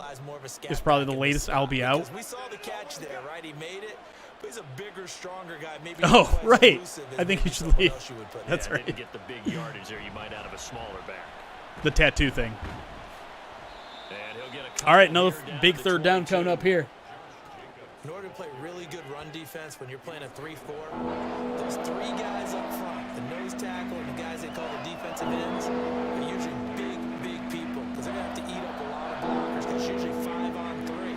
is probably the latest I'll be out. We saw the catch there, right? He made it. But he's a bigger, stronger guy. Maybe Oh, not quite as right. elusive as I think maybe you should someone leave. else you would put in. That's Yeah, right. didn't get the big yardage there you might out of a smaller back. The tattoo thing. And he'll get a All right, couple another here down big to third down 22. coming up here. In order to play really good run defense when you're playing a 3-4, those 3 guys up front, the nose tackle and the guys they call the defensive ends, are usually big people because they're going to have to eat up a lot of blockers because it's usually 5-on-3.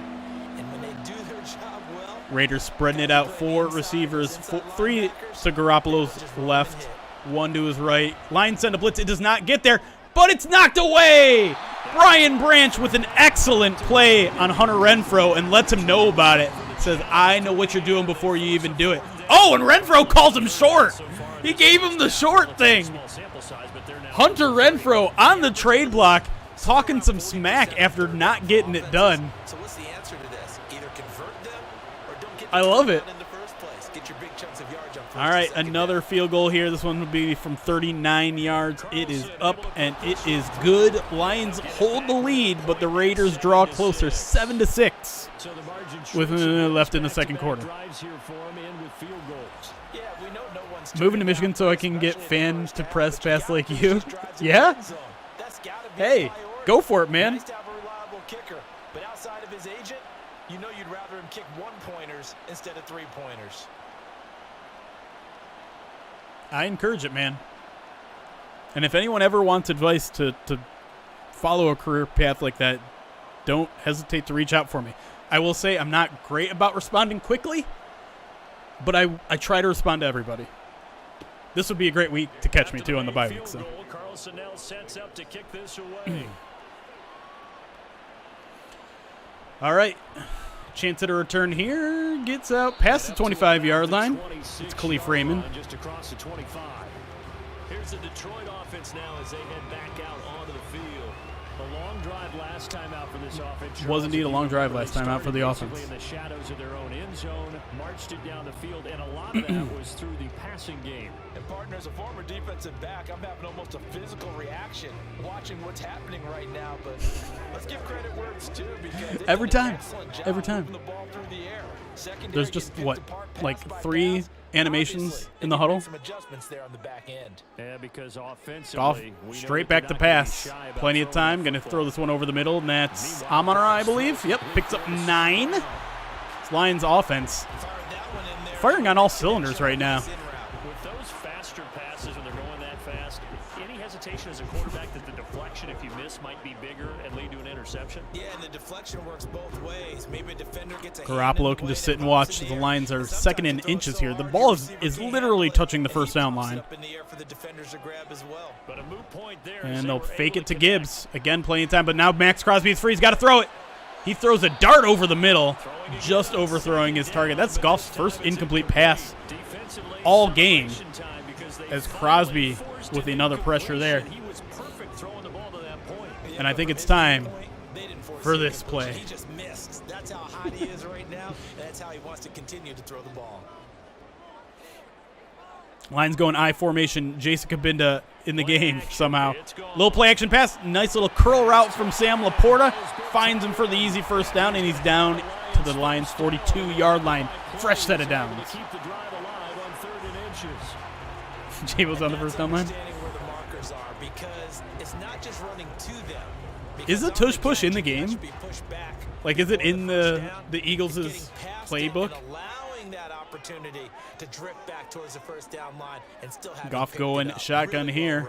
And when they do their job well, Raiders spreading it out. 4 receivers, 3 to Garoppolo's left, 1 to his right. Lions send a blitz. It does not get there, but it's knocked away. Brian Branch with an excellent play on Hunter Renfrow and lets him know about it. Says, I know what you're doing before you even do it. Oh, and Renfrow calls him short. He gave him the short thing. Small sample size, but they're now Hunter Renfrow on the trade block talking some smack after not getting it done. so what's the answer to this? Either convert them or don't get I love it. in the first place. Get your big chunks of yards on first All and right, second another field goal here. This one will be from 39 yards. It is up and it is good. Lions hold the lead, but the Raiders draw closer, 7-6. so the margin With shrinks. left in the second Back-to-back quarter. drives here for him and with field goals. Yeah, we know no one's Moving to turning Michigan out, so I can get especially in the fans first to half, press but you fast gotta like finish you. these drives in the Yeah? red zone. That's gotta be a Hey, priority. go for it, man. Nice to have a reliable kicker, but outside of his agent, you know you'd rather him kick 1-pointers instead of 3-pointers. I encourage it, man. And if anyone ever wants advice to follow a career path like that, don't hesitate to reach out for me. I will say I'm not great about responding quickly, but I try to respond to everybody. This would be a great week to catch me, too, on the bye week. So. Carlson now sets up to kick this away. All right. Chance at a return here. Gets out past the 25-yard line. It's Khalif Raymond. Just across the 25. Here's the Detroit offense now as they head back out onto the field. A long drive last time out for this offense. Was indeed a long drive last time out for the offense. In the shadows of their own end zone, marched it down the field, and a lot of that was through the passing game. And partner, as a former defensive back, I'm having almost a physical reaction watching what's happening right now. But let's give credit where it's due, because every time, the ball through the air. There's just what, like 3 animations in the huddle. Some adjustments there on the back end. Yeah, because Goff offensively, straight back to pass. Plenty of time. Going to throw this one over the middle, and that's Amon-Ra, I believe. Yep, picks up 9. It's Lions offense firing on all cylinders right now. With those faster passes, when they're going that fast, any hesitation as a quarterback that the deflection, if you miss, might be bigger and lead to an interception? Yeah, and the deflection works both ways. Maybe a defender gets a Garoppolo can just sit and watch. The Lions are second in inches here. The ball is literally touching the first down line. And they'll fake it to Gibbs. Again, plenty of time, but now Max Crosby is free. He's got to throw it. He throws a dart over the middle, just overthrowing his target. That's Goff's first incomplete pass all game, as Crosby with another pressure there. And I think it's time for this play. He just missed. That's how hot he is right now. That's how he wants to continue to throw the ball. Lions going I formation. Jason Kabinda in the game somehow. Little play action pass. Nice little curl route from Sam Laporta. Finds him for the easy first down, and he's down to the Lions' 42-yard line. Fresh set of downs. Jables on the first down line. Is the tush push in the game? Like, is it in the Eagles' playbook? Goff going shotgun here.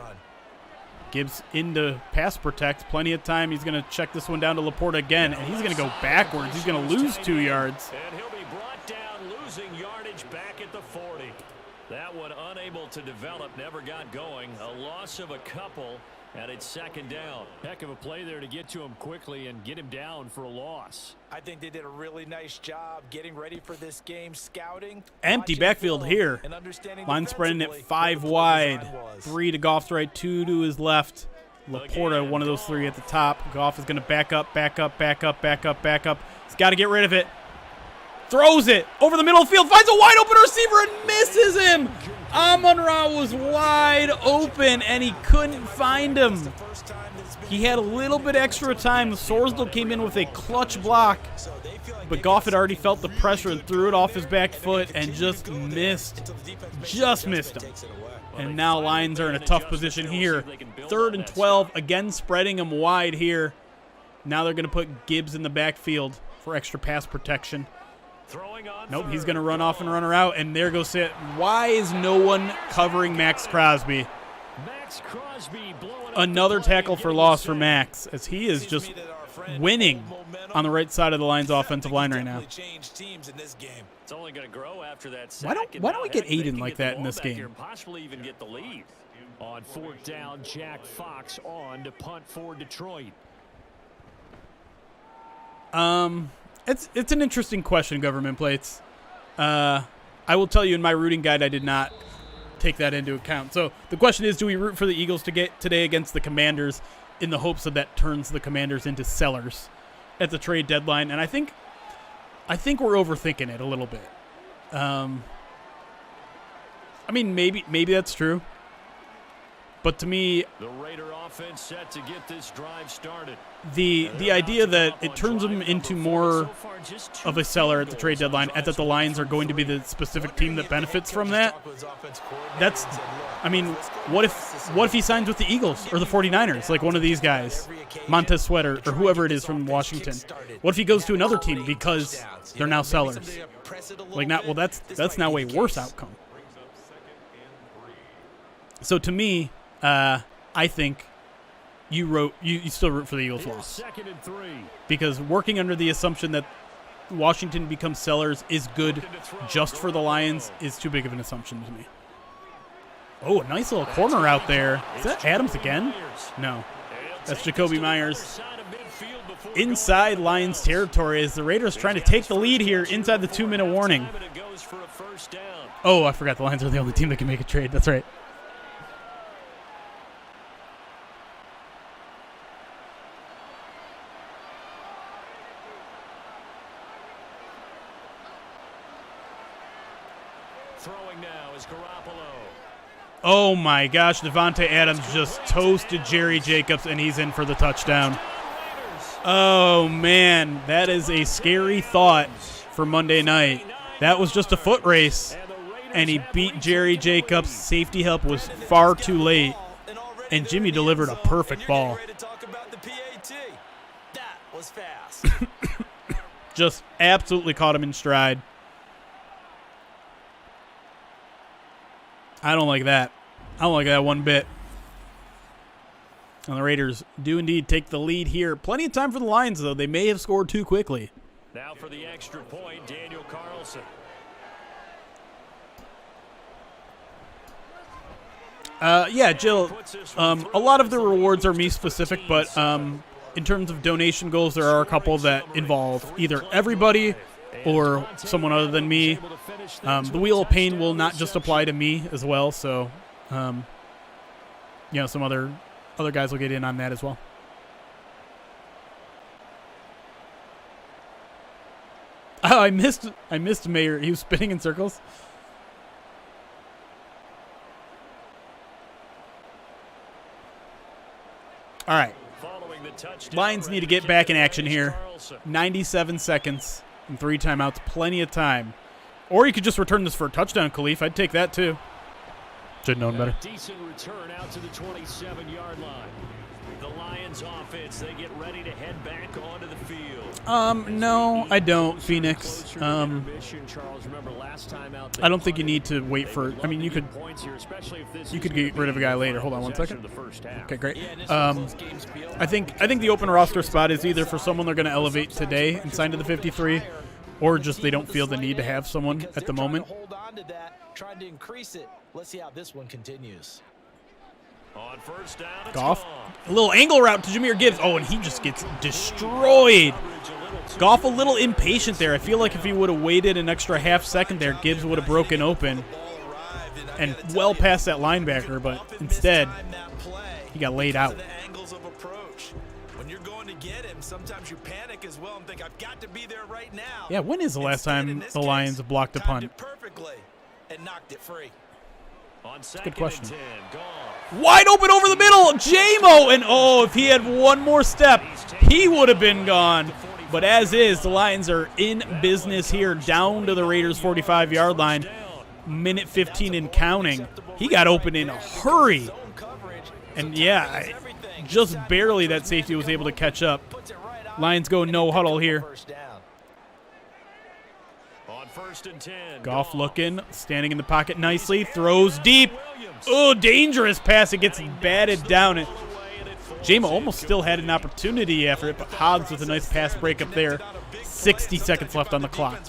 Gibbs into pass protect. Plenty of time. He's going to check this one down to Laporta again, and he's going to go backwards. He's going to lose 2 yards. And he'll be brought down, losing yardage back at the 40. That one unable to develop, never got going. A loss of a couple, and it's second down. Heck of a play there to get to him quickly and get him down for a loss. I think they did a really nice job getting ready for this game, scouting. Empty backfield here. Line spreading it 5 wide. 3 to Goff's right, 2 to his left. Laporta, one of those 3 at the top. Goff is going to back up. He's got to get rid of it. Throws it over the middle of the field, finds a wide open receiver and misses him. Amon-Ra was wide open and he couldn't find him. He had a little bit extra time. Sorsdal came in with a clutch block, but Goff had already felt the pressure and threw it off his back foot and just missed. Just missed him. And now Lions are in a tough position here. 3rd and 12, again spreading him wide here. Now they're going to put Gibbs in the backfield for extra pass protection. Nope, he's going to run off and run her out, and there goes it. Why is no one covering Max Crosby? Another tackle for loss for Max, as he is just winning on the right side of the Lions' offensive line right now. It's only going to grow after that why don't we get Aiden like that in this game? Possibly even get the lead. On 4th down, Jack Fox on to punt for Detroit. It's an interesting question, Government Plates. I will tell you in my rooting guide I did not take that into account. So the question is, do we root for the Eagles to get today against the Commanders in the hopes that that turns the Commanders into sellers at the trade deadline? And I think we're overthinking it a little bit. I mean, maybe that's true. But to me, the Raider offense set to get this drive started. The idea that it turns them into more of a seller at the trade deadline, and that the Lions are going to be the specific team that benefits from that. I mean, what if he signs with the Eagles or the 49ers, like one of these guys, Montez Sweat or whoever it is from Washington? What if he goes to another team because they're now sellers? That's now a worse outcome. So to me, I think you still root for the Eagles' loss. 2nd and 3. Because working under the assumption that Washington becomes sellers is good just for the Lions is too big of an assumption to me. Oh, a nice little corner out there. Is that Adams again? No. That's Jacoby Myers. Inside Lions territory as the Raiders trying to take the lead here inside the 2-minute warning. Oh, I forgot the Lions are the only team that can make a trade. That's right. Throwing now is Garoppolo. Oh my gosh, Devontae Adams just toasted Jerry Jacobs, and he's in for the touchdown. Oh man, that is a scary thought for Monday night. That was just a foot race, and he beat Jerry Jacobs. Safety help was far too late, and Jimmy delivered a perfect ball. Just absolutely caught him in stride. I don't like that. I don't like that one bit. And the Raiders do indeed take the lead here. Plenty of time for the Lions, though. They may have scored too quickly. Now for the extra point, Daniel Carlson. Yeah, Jill, a lot of the rewards are me-specific, but in terms of donation goals, there are a couple that involve either everybody or someone other than me. The Wheel of Pain will not just apply to me as well, so some other guys will get in on that as well. Oh, I missed Mayer. He was spinning in circles. All right. Lions need to get back in action here. 97 seconds and 3 timeouts. Plenty of time. Or you could just return this for a touchdown, Khalif. I'd take that too. Should have known better. Decent return out to the 27-yard line. The Lions offense, they get ready to head back onto the field. No, I don't, Phoenix. I don't think you need to wait for. I mean, you could get rid of a guy later. Hold on one second. Okay, great. I think the open roster spot is either for someone they're going to elevate today and sign to the 53, or just they don't feel the need to have someone at the moment. Hold on to that, trying to increase it. Let's see how this one continues. On first down, Goff, a little angle route to Jahmyr Gibbs. Oh, and he just gets destroyed. Goff a little impatient there. I feel like if he would have waited an extra half second there, Gibbs would have broken open and well past that linebacker, but instead he got laid out. When you're going to get him, sometimes you panic as well and think, I've got to be there right now. Yeah, when is the last time the Lions blocked a punt? Perfectly and knocked it free. Good question. Wide open over the middle, J-Mo, and if he had one more step, he would have been gone. But as is, the Lions are in business here, down to the Raiders' 45-yard line. Minute 15 and counting. He got open in a hurry. And yeah, just barely that safety was able to catch up. Lions go no huddle here. Goff looking, standing in the pocket nicely, throws deep. Oh, dangerous pass. It gets batted down. J-Mo almost still had an opportunity after it, but Hobbs with a nice pass break up there. 60 seconds left on the clock.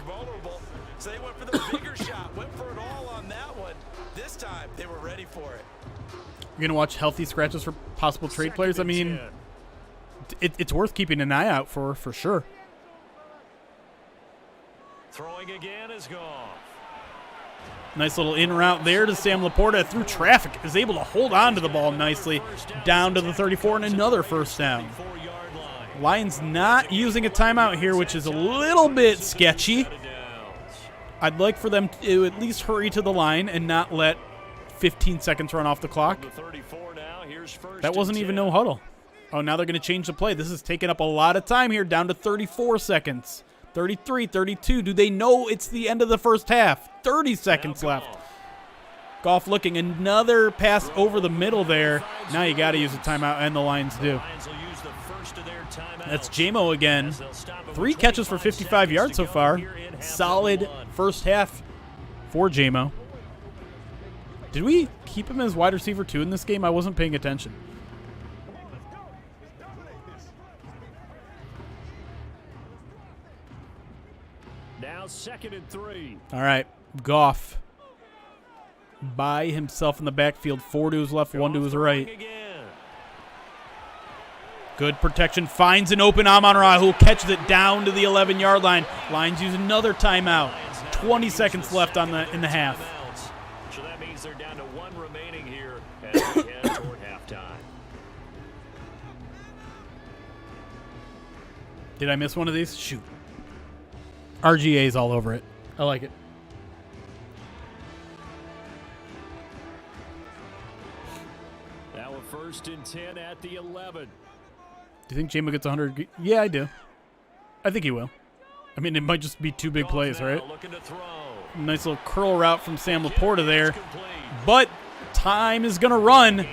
So they went for the bigger shot, went for it all on that one. This time, they were ready for it. You're going to watch healthy scratches for possible trade players? I mean, it's worth keeping an eye out for sure. Throwing again is Goff. Nice little in route there to Sam Laporta through traffic. Is able to hold on to the ball nicely down to the 34 and another first down. Lions not using a timeout here, which is a little bit sketchy. I'd like for them to at least hurry to the line and not let 15 seconds run off the clock. That wasn't even no huddle. Oh, now they're going to change the play. This is taking up a lot of time here, down to 34 seconds. 33, 32. Do they know it's the end of the first half? 30 seconds left. Goff looking. Another pass over the middle there. Now you got to use a timeout, and the Lions do. That's J-Mo again. 3 catches for 55 yards so far. Solid first half for J-Mo. Did we keep him as wide receiver 2 in this game? I wasn't paying attention. 2nd and 3. All right, Goff by himself in the backfield. 4 to his left, 1 to his right. Good protection. Finds an open Amon-Ra, who catches it down to the 11-yard line. Lions use another timeout. 20 seconds left in the half. So that means they're down to 1 remaining here as we head toward halftime. Did I miss one of these? Shoot. RGA's all over it. I like it. Now a 1st and 10 at the 11. Do you think Jameson gets 100? Yeah, I do. I think he will. I mean, it might just be 2 big plays, right? Nice little curl route from Sam Laporta there. But time is going to run.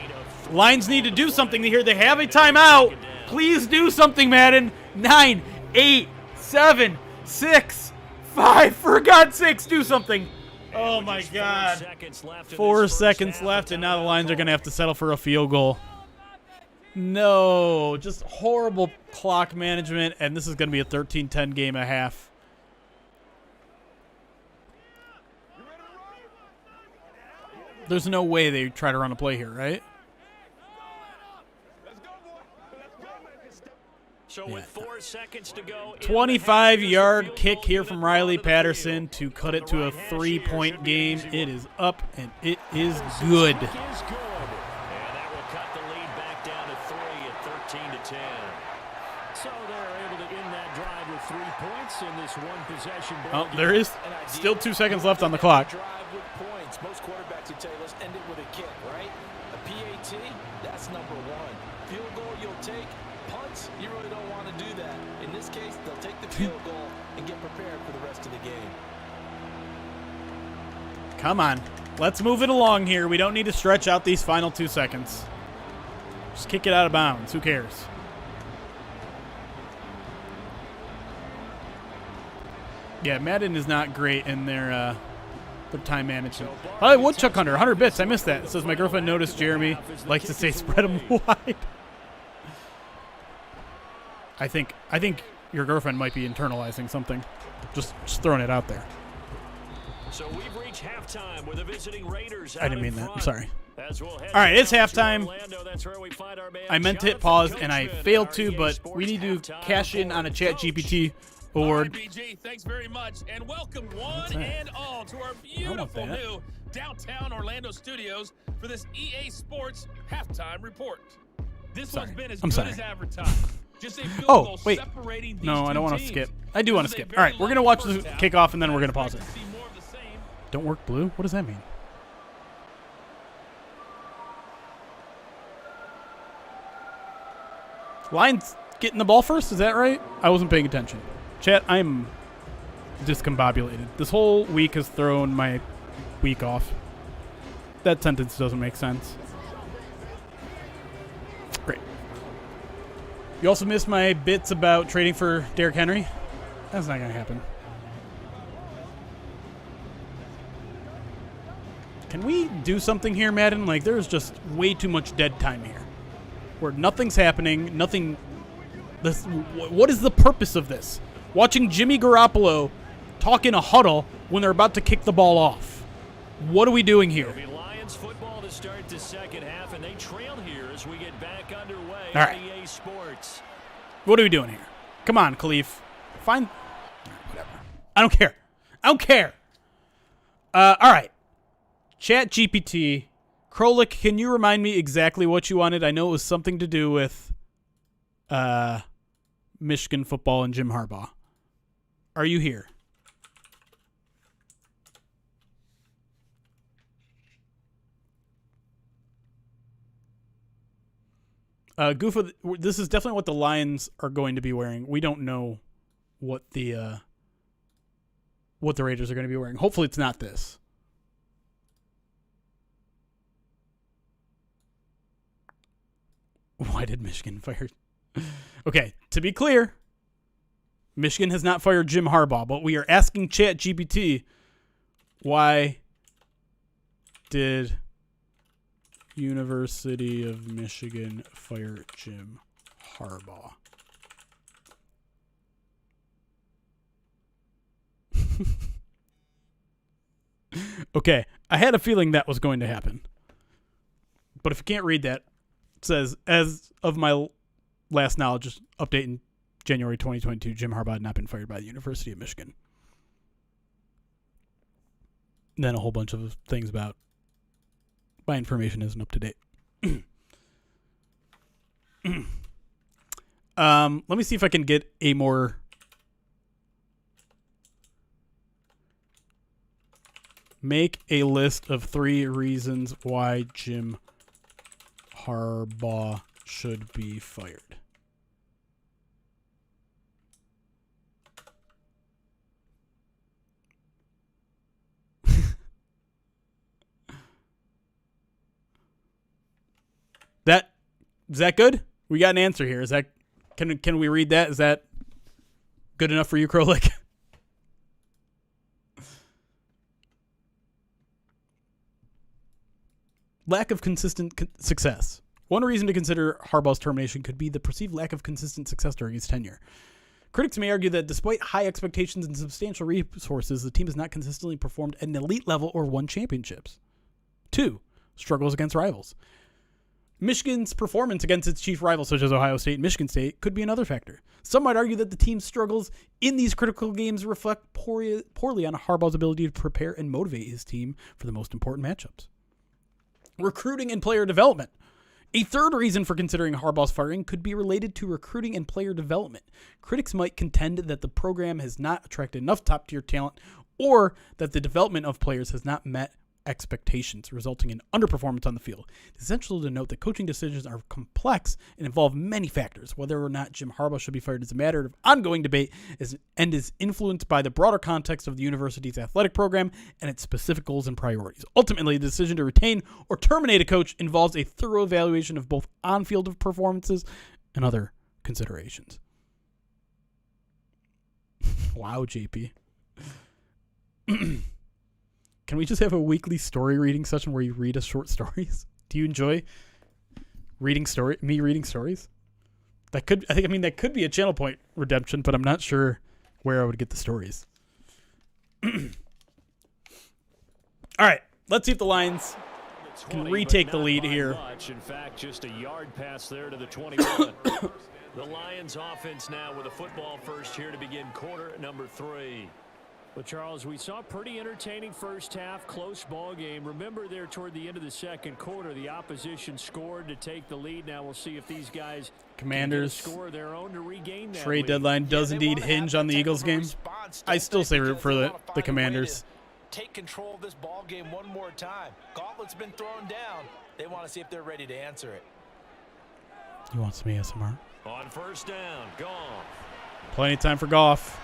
Lions need to do something here. They have a timeout. Please do something, Madden. 9, 8, 7, 6, 5. For God's sakes, do something. Oh, my God. 4 seconds left, and now the Lions are going to have to settle for a field goal. No, just horrible clock management, and this is going to be a 13-10 game at half. There's no way they try to run a play here, right? So with 4 seconds to go, 25-yard kick here from Riley Patterson to cut it to a 3-point game. It is up, and it is good. So they're able to end that drive with 3 points in this one possession. Oh, there is still 2 seconds left on the clock. Drive with points. Most quarterbacks would tell you, let's end it with a kick, right? A PAT, that's number 1. Field goal you'll take. Punts, you really don't want to do that. In this case, they'll take the field goal and get prepared for the rest of the game. Come on. Let's move it along here. We don't need to stretch out these final 2 seconds. Just kick it out of bounds. Who cares? Yeah, Madden is not great in their time management. Oh, Woodchuck Hunter, 100 bits. I missed that. It says, my girlfriend noticed Jeremy likes to say spread them wide. I think your girlfriend might be internalizing something. Just throwing it out there. So we've reached halftime with the visiting Raiders. I didn't mean that. I'm sorry. We'll all right, it's halftime. Orlando, I meant to hit pause, and I failed to, but we need to cash in on a ChatGPT award. All right, BG, thanks very much, and welcome one and all to our beautiful new downtown Orlando studios for this EA Sports halftime report. This one's been as good as advertised. Just a field goal separating these no, I don't want to teams. skip. I do want to skip. All right, we're going to watch the kickoff, and then we're going to pause it. Don't work blue? What does that mean? Lions getting the ball first? Is that right? I wasn't paying attention. Chat, I'm discombobulated. This whole week has thrown my week off. That sentence doesn't make sense. Great. You also missed my bits about trading for Derrick Henry? That's not going to happen. Can we do something here, Madden? Like, there's just way too much dead time here. Where nothing's happening, nothing... What is the purpose of this? Watching Jimmy Garoppolo talk in a huddle when they're about to kick the ball off. What are we doing here? It'll be Lions football to start the second half, and they trail here as we get back underway All right. on EA Sports. What are we doing here? Come on, Khalif. Fine. Whatever. I don't care. I don't care. All right. ChatGPT. Krolik, can you remind me exactly what you wanted? I know it was something to do with Michigan football and Jim Harbaugh. Are you here? Goofa, this is definitely what the Lions are going to be wearing. We don't know what the Raiders are going to be wearing. Hopefully it's not this. Why did Michigan fire? Okay, to be clear, Michigan has not fired Jim Harbaugh, but we are asking ChatGPT, why did University of Michigan fire Jim Harbaugh? Okay, I had a feeling that was going to happen. But if you can't read that, it says, as of my last knowledge update in January 2022, Jim Harbaugh had not been fired by the University of Michigan. And then a whole bunch of things about my information isn't up to date. Let me see if I can get a more make a list of 3 reasons why Jim Harbaugh should be fired. Is that good? We got an answer here. Is that can we read that? Is that good enough for you, Krolik? Lack of consistent success. One reason to consider Harbaugh's termination could be the perceived lack of consistent success during his tenure. Critics may argue that despite high expectations and substantial resources, the team has not consistently performed at an elite level or won championships. 2. Struggles against rivals. Michigan's performance against its chief rivals, such as Ohio State and Michigan State, could be another factor. Some might argue that the team's struggles in these critical games reflect poorly on Harbaugh's ability to prepare and motivate his team for the most important matchups. Recruiting and player development. A third reason for considering Harbaugh's firing could be related to recruiting and player development. Critics might contend that the program has not attracted enough top-tier talent or that the development of players has not met expectations, resulting in underperformance on the field. It's essential to note that coaching decisions are complex and involve many factors. Whether or not Jim Harbaugh should be fired is a matter of ongoing debate and is influenced by the broader context of the university's athletic program and its specific goals and priorities. Ultimately, the decision to retain or terminate a coach involves a thorough evaluation of both on-field performances and other considerations. Wow, JP. Can we just have a weekly story reading session where you read us short stories? Do you enjoy reading stories? That could be a channel point redemption, but I'm not sure where I would get the stories. All right, let's see if the Lions can retake the lead here. Much. In fact, just a yard pass there to the 21. The Lions offense now with a football first here to begin quarter number 3. Well, Charles, we saw a pretty entertaining first half, close ball game. Remember there toward the end of the second quarter, the opposition scored to take the lead. Now we'll see if these guys Commanders score their own to regain that trade lead. Deadline does indeed hinge on the Eagles game. I still say root for the Commanders. Take control of this ball game one more time. Gauntlet's been thrown down. They want to see if they're ready to answer it. You want some ASMR? On first down, Goff. Plenty of time for Goff.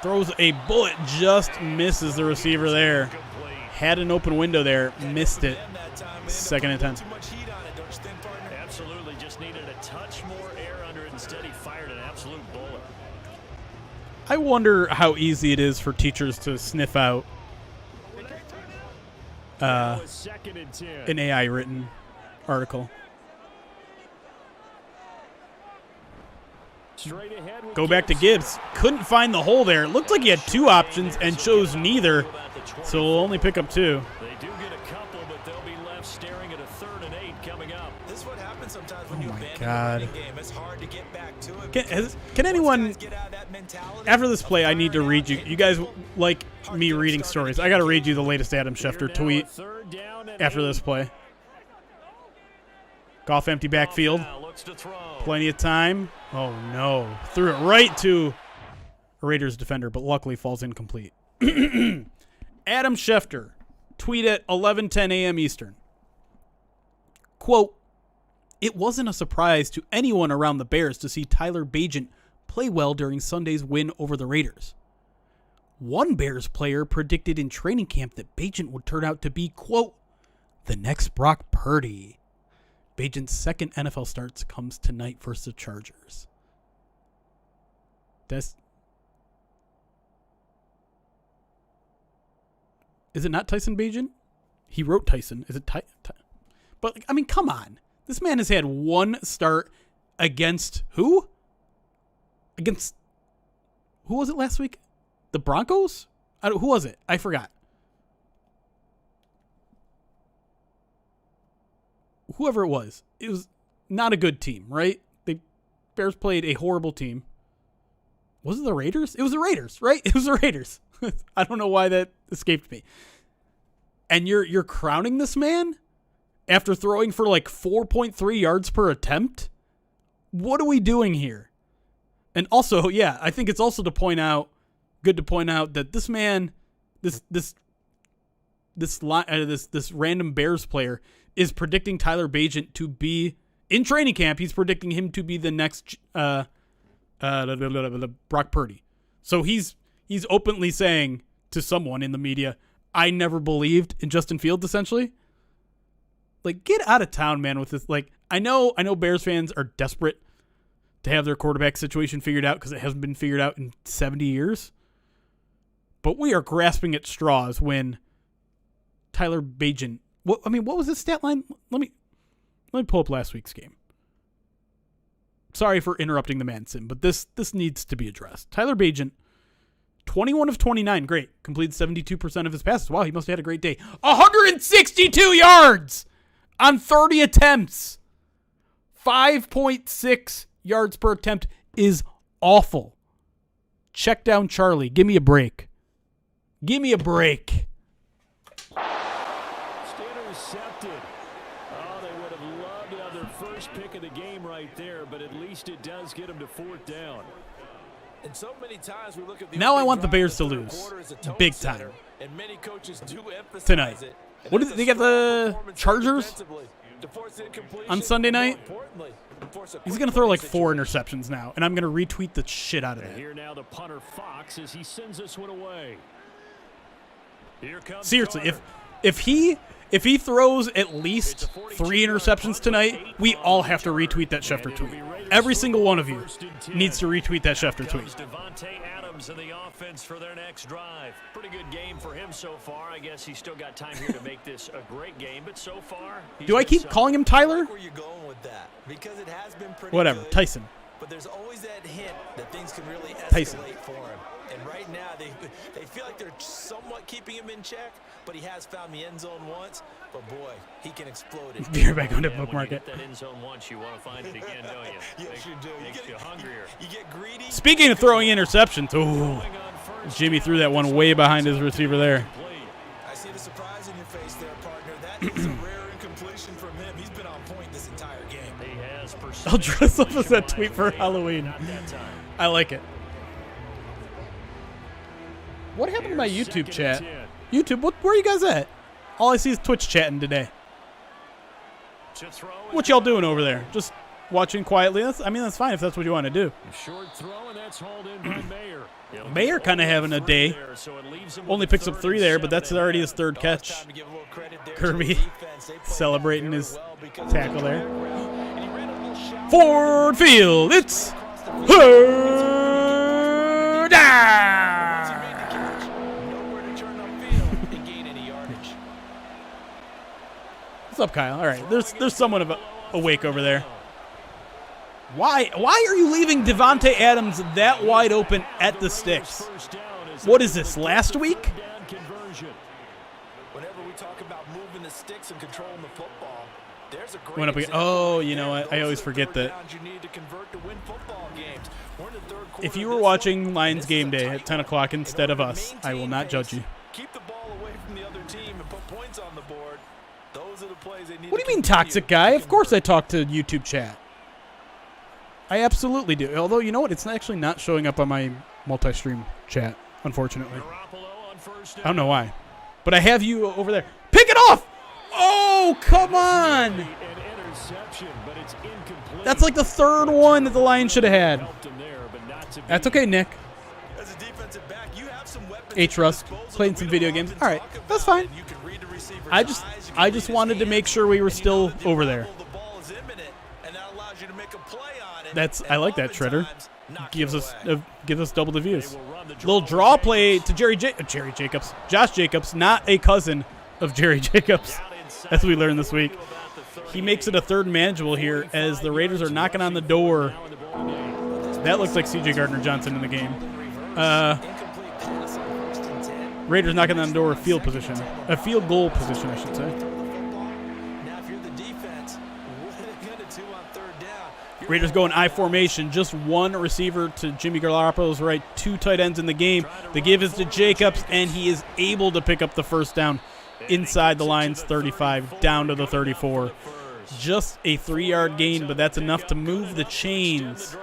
Throws a bullet, just misses the receiver there. Had an open window there, missed it. Second and 10. Absolutely, just needed a touch more air under it. Instead, he fired an absolute bullet. I wonder how easy it is for teachers to sniff out an AI written article. Go back to Gibbs. Couldn't find the hole there. Looked like he had 2 options and chose neither. So we'll only pick up 2. They do get a couple, but they'll be left staring at a 3rd and 8 coming up. This is what happens sometimes when you abandon the running game. It's hard to get back to it. Can anyone, after this play, I need to read you. You guys like me reading stories. I got to read you the latest Adam Schefter tweet after this play. Goff empty backfield. Plenty of time. Oh, no. Threw it right to a Raiders defender, but luckily falls incomplete. Adam Schefter, tweet at 11:10 a.m. Eastern. Quote, "It wasn't a surprise to anyone around the Bears to see Tyler Bagent play well during Sunday's win over the Raiders. One Bears player predicted in training camp that Bagent would turn out to be, quote, the next Brock Purdy. Bagent's second NFL starts comes tonight versus the Chargers." Is it not Tyson Bagent? He wrote Tyson. Is it But, I mean, come on. This man has had 1 start against who? Against who was it last week? the Broncos? Who was it? I forgot. Whoever it was not a good team, right? The Bears played a horrible team. Was it the Raiders? It was the Raiders, right? It was the Raiders. I don't know why that escaped me. And you're crowning this man after throwing for like 4.3 yards per attempt? What are we doing here? And also, yeah, I think it's also good to point out that this man, this random Bears player is predicting Tyler Bagent to be in training camp. He's predicting him to be the next Brock Purdy. So he's openly saying to someone in the media, I never believed in Justin Fields, essentially. Like, get out of town, man, with this. Like, I know Bears fans are desperate to have their quarterback situation figured out because it hasn't been figured out in 70 years. But we are grasping at straws when Tyler Bagent, what was his stat line? Let me pull up last week's game. Sorry for interrupting the man, Sim, but this needs to be addressed. Tyler Bagent, 21 of 29, great. Completed 72% of his passes. Wow, he must have had a great day. 162 yards on 30 attempts. 5.6 yards per attempt is awful. Check down Charlie. Give me a break. Give me a break. Intercepted. Oh, they would have loved to have their first pick of the game right there, but at least it does get them to fourth down. And so many times we look at now I want the Bears to lose. Big time. And many coaches do emphasize tonight. It. What did they get, the Chargers on Sunday night? He's going to throw like 4 interceptions now, and I'm going to retweet the shit out of that. Here now the punter Fox as he sends this one away. Here comes Seriously, Carter. if he throws at least 3 interceptions tonight, we all have to retweet that Schefter tweet. Every single one of you needs to retweet that Schefter tweet. Davante Adams in the offense for their next drive. Pretty good game for him so far. I guess he's still got time here to make this a great game, but so far. Do I keep calling him Tyler? Where you going with that? Because it has been pretty Whatever, good, Tyson. But there's always that hint that things can really escalate Tyson. for him. And right now, they feel like they're somewhat keeping him in check, but he has found the end zone once. But boy, he can explode it. Be right back on to bookmark When you it. get that end zone once, you want to find it again, don't you? Yes, you do. Makes you hungrier. You get greedy. Speaking of throwing interceptions, ooh, Jimmy threw that one way behind his receiver there. I see the surprise in your face there, partner. That is a rare incompletion from him. He's been on point this entire game. He has I'll dress up as that tweet for Halloween. I like it. What happened to my YouTube chat? YouTube, where are you guys at? All I see is Twitch chatting today. What y'all doing over there? Just watching quietly? That's fine if that's what you want to do. Short throw, and that's hauled in by Mayer. Mayer kind of having a day. Only picks up 3 there, but that's already his 3rd catch. Kirby celebrating his tackle there. Ford Field, it's her down. What's up, Kyle? All right, there's someone awake over there. Why are you leaving Davante Adams that wide open at the sticks? What is this, last week? Whenever we talk about moving the sticks and controlling the football, there's a great Went up again. Oh, you know what? I always forget that. If you were watching Lions game day at 10 o'clock instead of us, I will not judge you. Keep the ball away from the other team and put points on the board. Those are the plays they need. What do you mean, toxic guy? Of course I talk to YouTube chat. I absolutely do. Although, you know what? It's actually not showing up on my multi-stream chat, unfortunately. I don't know why. But I have you over there. Pick it off! Oh, come on! That's like the 3rd one that the Lions should have had. That's okay, Nick. H-Rust, playing some video games. All right, that's fine. I just wanted to make sure we were still over there. I like that, Shredder. Gives us double the views. Little draw play to Josh Jacobs, not a cousin of Jerry Jacobs, as we learned this week. He makes it a 3rd and manageable here as the Raiders are knocking on the door. That looks like C.J. Gardner-Johnson in the game. Raiders knocking on the door of field position. A field goal position, I should say. Now, if you're the defense, what are they going to do on third down? Raiders going I formation. Just one receiver to Jimmy Garoppolo's right. 2 tight ends in the game. The give is to Jacobs, and he is able to pick up the first down inside the Lions 35, down to the 34. Just a 3-yard gain, but that's enough to move the chains.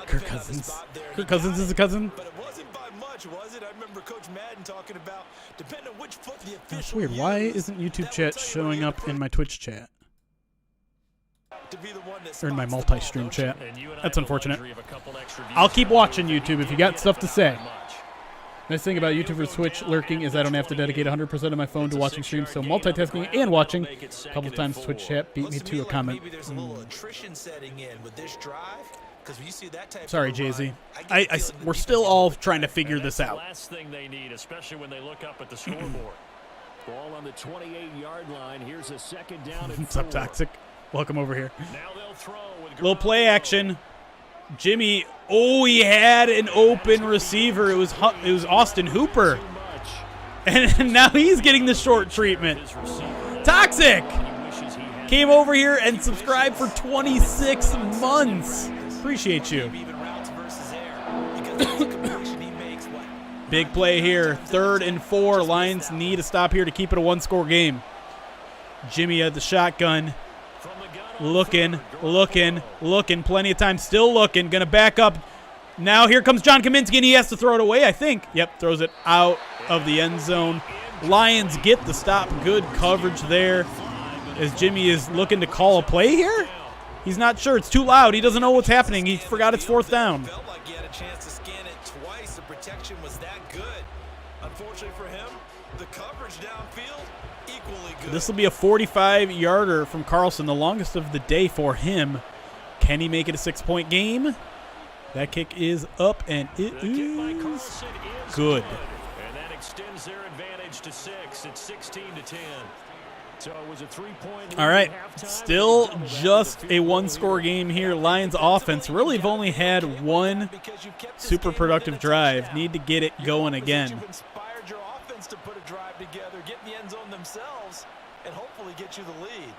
Kirk Cousins. Kirk Cousins is a cousin. But it wasn't by much, was it? I remember Coach Madden talking about depending on which foot the official. That's weird. Why isn't YouTube chat showing up in my Twitch chat? Or in my multi-stream chat. That's unfortunate. I'll keep watching YouTube if you got stuff to say. Nice thing about YouTube or Twitch lurking is I don't have to dedicate 100% of my phone to watching streams, so multitasking and watching. A couple times Twitch chat beat me to a comment. Maybe there's a little attrition setting in with this drive. Because when you see that type Sorry, of Jay-Z. line, We're still all trying to figure this out. Last thing they need, especially when they look up at the scoreboard. Ball on the 28-yard line. Here's a second down and What's up, Toxic? Welcome over here. Now they'll throw with Little play action. Jimmy, oh, he had an open receiver. It was Austin Hooper. And now he's getting the short treatment. Toxic came over here and subscribed for 26 months. Appreciate you. Big play here. 3rd and 4. Lions need a stop here to keep it a 1-score game. Jimmy at the shotgun. Looking. Plenty of time. Still looking. Going to back up. Now here comes John Kaminsky, and he has to throw it away, I think. Yep, throws it out of the end zone. Lions get the stop. Good coverage there as Jimmy is looking to call a play here. He's not sure. It's too loud. He doesn't know what's happening. He forgot it's 4th down. Felt like he had a chance to scan it twice. The protection was that good. Unfortunately for him, the coverage downfield equally good. This will be a 45-yarder from Carlson, the longest of the day for him. Can he make it a 6-point game? That kick is up, and it is good. And that extends their advantage to 6. It's 16-10. So it was a 3-point. All right, still just a 1-score game here. Lions offense really have only had one super productive drive. Need to get it going again. You've inspired your offense to put a drive together, get in the end zone themselves, and hopefully get you the lead.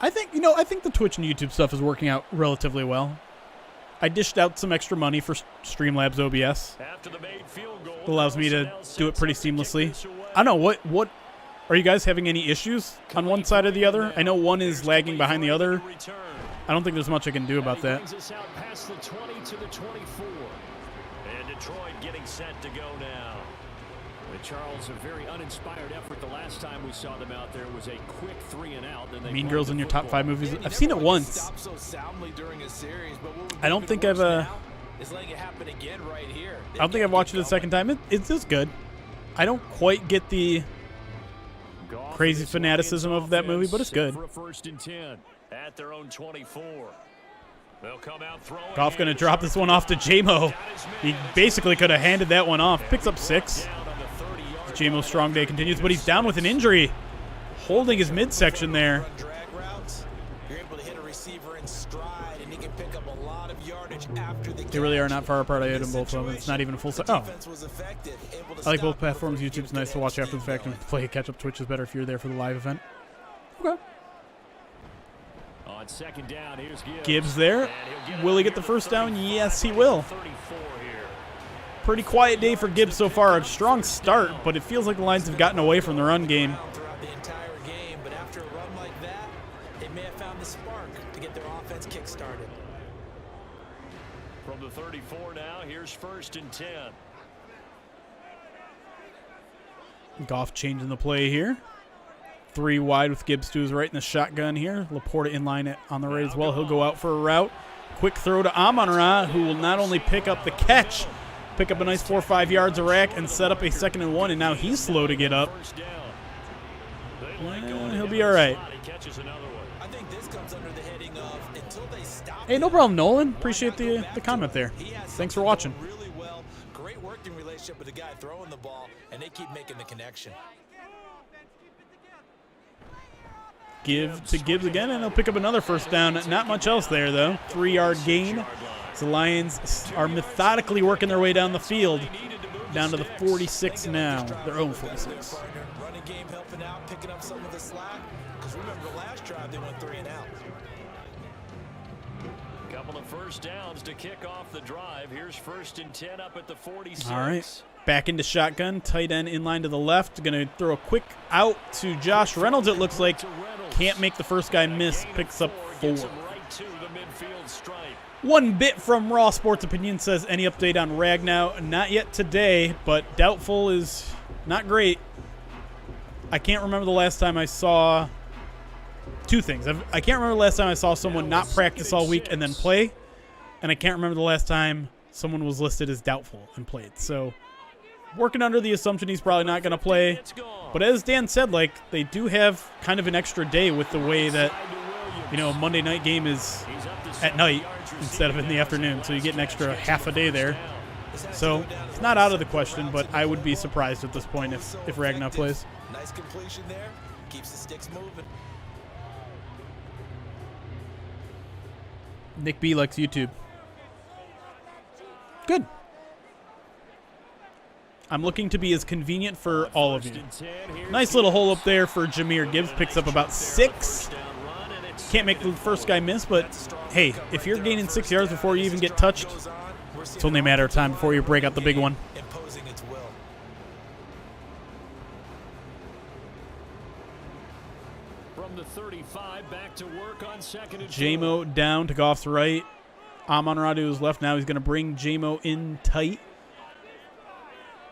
I think the Twitch and YouTube stuff is working out relatively well. I dished out some extra money for Streamlabs OBS. It allows me to do it pretty seamlessly. I don't know, what are you guys having any issues on one side or the other? I know one is lagging behind the other. I don't think there's much I can do about that. And Detroit getting set to go now. Charles, a very uninspired effort. The last time we saw them out there was a quick 3-and-out. Mean Girls in your top 5 movies? I've seen it once. I don't think I've watched it a second time. It's just good. I don't quite get the crazy fanaticism of that movie, but it's good. At their own 24. Goff going to drop this one off to J-Mo. He basically could have handed that one off. Picks up 6. J-Mo's strong day continues, but he's down with an injury. Holding his midsection there. They really are not far apart. I hit them both of them. It's not even a full set. Oh. I like both platforms. YouTube's nice to watch after the fact, and play catch-up. Twitch is better if you're there for the live event. Okay. On second down, here's Gibbs there. Will he get the first down? Yes, he will. Pretty quiet day for Gibbs so far. A strong start, but it feels like the Lions have gotten away from the run game. Throughout the entire game, but after a run like that, they may have found the spark to get their offense kick-started. From the 34 now, here's 1st and 10. Goff changing the play here. 3 wide with Gibbs to his right in the shotgun here. Laporta in line on the right as well. He'll go out for a route. Quick throw to Amon-Ra, who will not only pick up the catch, pick up a nice 4 or 5 yards of rack and set up a 2nd and 1, and now he's slow to get up. He'll be all right. Hey, no problem, Nolan. Appreciate the comment there. Thanks for watching. Really well. Great working relationship with the guy throwing the ball, and they keep making the connection. Give to Gibbs again, and he'll pick up another first down. Not much else there, though. 3-yard gain. So the Lions are methodically working their way down the field, down to the 46 now, their own 46. Running game helping out, picking up some of the slack. Because remember, the last drive they went 3 and out. Couple of first downs to kick off the drive. Here's 1st and 10 up at the 46. All right. Back into shotgun. Tight end in line to the left. Going to throw a quick out to Josh Reynolds, it looks like. Can't make the first guy miss. Picks up 4. One bit from Raw Sports Opinion says, any update on Ragnow? Not yet today, but doubtful is not great. I can't remember the last time I saw... 2 things. I can't remember the last time I saw someone not practice all week and then play. And I can't remember the last time someone was listed as doubtful and played. So, working under the assumption he's probably not going to play. But as Dan said, like, they do have kind of an extra day with the way that, you know, a Monday night game is at night instead of in the afternoon. So you get an extra half a day there. So, it's not out of the question, but I would be surprised at this point if Ragnow plays. Nice completion there. Keeps the sticks moving. Nick B likes YouTube. Good. I'm looking to be as convenient for all of you. Nice little hole up there for Jahmyr Gibbs. Picks up about 6. Can't make the first guy miss, but hey, if you're gaining 6 yards before you even get touched, it's only a matter of time before you break out the big one. From the 35, back to work on 2nd and 4. J-Mo down to Goff's right. Amon-Ra to his left. Now he's going to bring J-Mo in tight.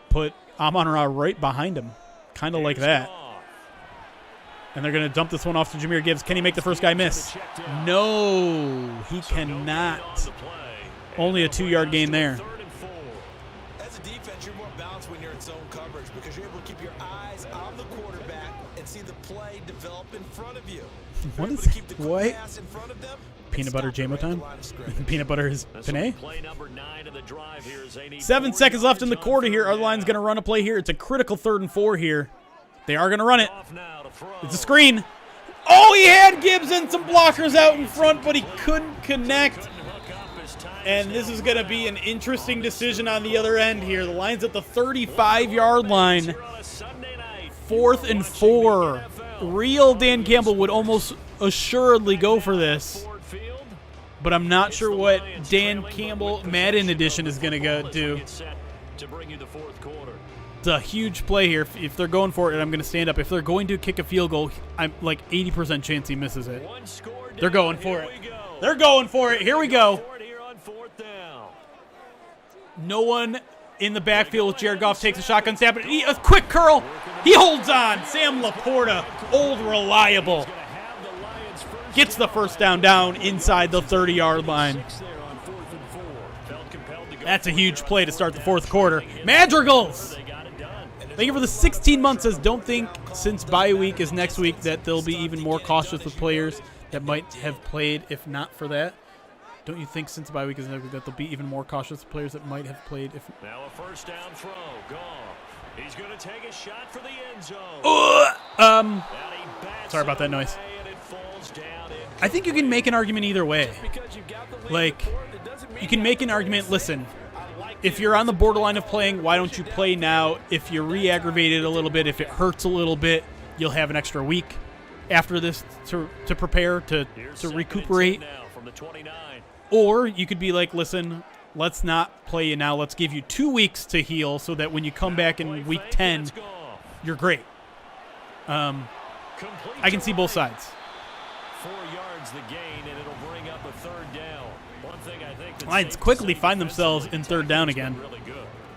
Put Amon-Ra right behind him. Kind of like that. And they're going to dump this one off to Jahmyr Gibbs. Can he make the first guy miss? No, he cannot. Only a 2-yard gain there. As a defense, you're more balanced when you're in zone coverage because you're able to keep your eyes on the quarterback and see the play develop in front of you. What is what? Peanut butter J-Mo time? Peanut butter is Panay? 7 seconds left in the quarter here. Our line's going to run a play here. It's a critical 3rd and 4 here. They are going to run it. It's a screen. Oh, he had Gibbs and some blockers out in front, but he couldn't connect. And this is going to be an interesting decision on the other end here. The line's at the 35-yard line. 4th and 4. Real Dan Campbell would almost assuredly go for this. But I'm not sure what Dan Campbell Madden edition is going to go do. It's a huge play here. If they're going for it, I'm going to stand up. If they're going to kick a field goal, I'm like 80% chance he misses it. They're going for it. They're going for it. Here we go. No one in the backfield with Jared Goff takes a shotgun snap. A quick curl. He holds on. Sam Laporta, old reliable, gets the first down inside the 30-yard line. That's a huge play to start the 4th quarter. Madrigals! Thank you for the 16 months. Says, don't think since bye week is next week that they'll be even more cautious with players that might have played if not for that. Don't you think since bye week is next week that they'll be even more cautious with players that might have played if... Now a first down throw. Gone. He's going to take a shot for the end zone. Sorry about that noise. I think you can make an argument either way. Like, you can make an argument, listen, if you're on the borderline of playing, why don't you play now? If you're re-aggravated a little bit, if it hurts a little bit, you'll have an extra week after this to prepare, to recuperate. Or you could be like, listen, let's not play you now. Let's give you 2 weeks to heal so that when you come back in week 10, you're great. I can see both sides. 4 yards the gain, and it'll bring up a 3rd down. One thing I think Lions quickly find themselves in 3rd down again.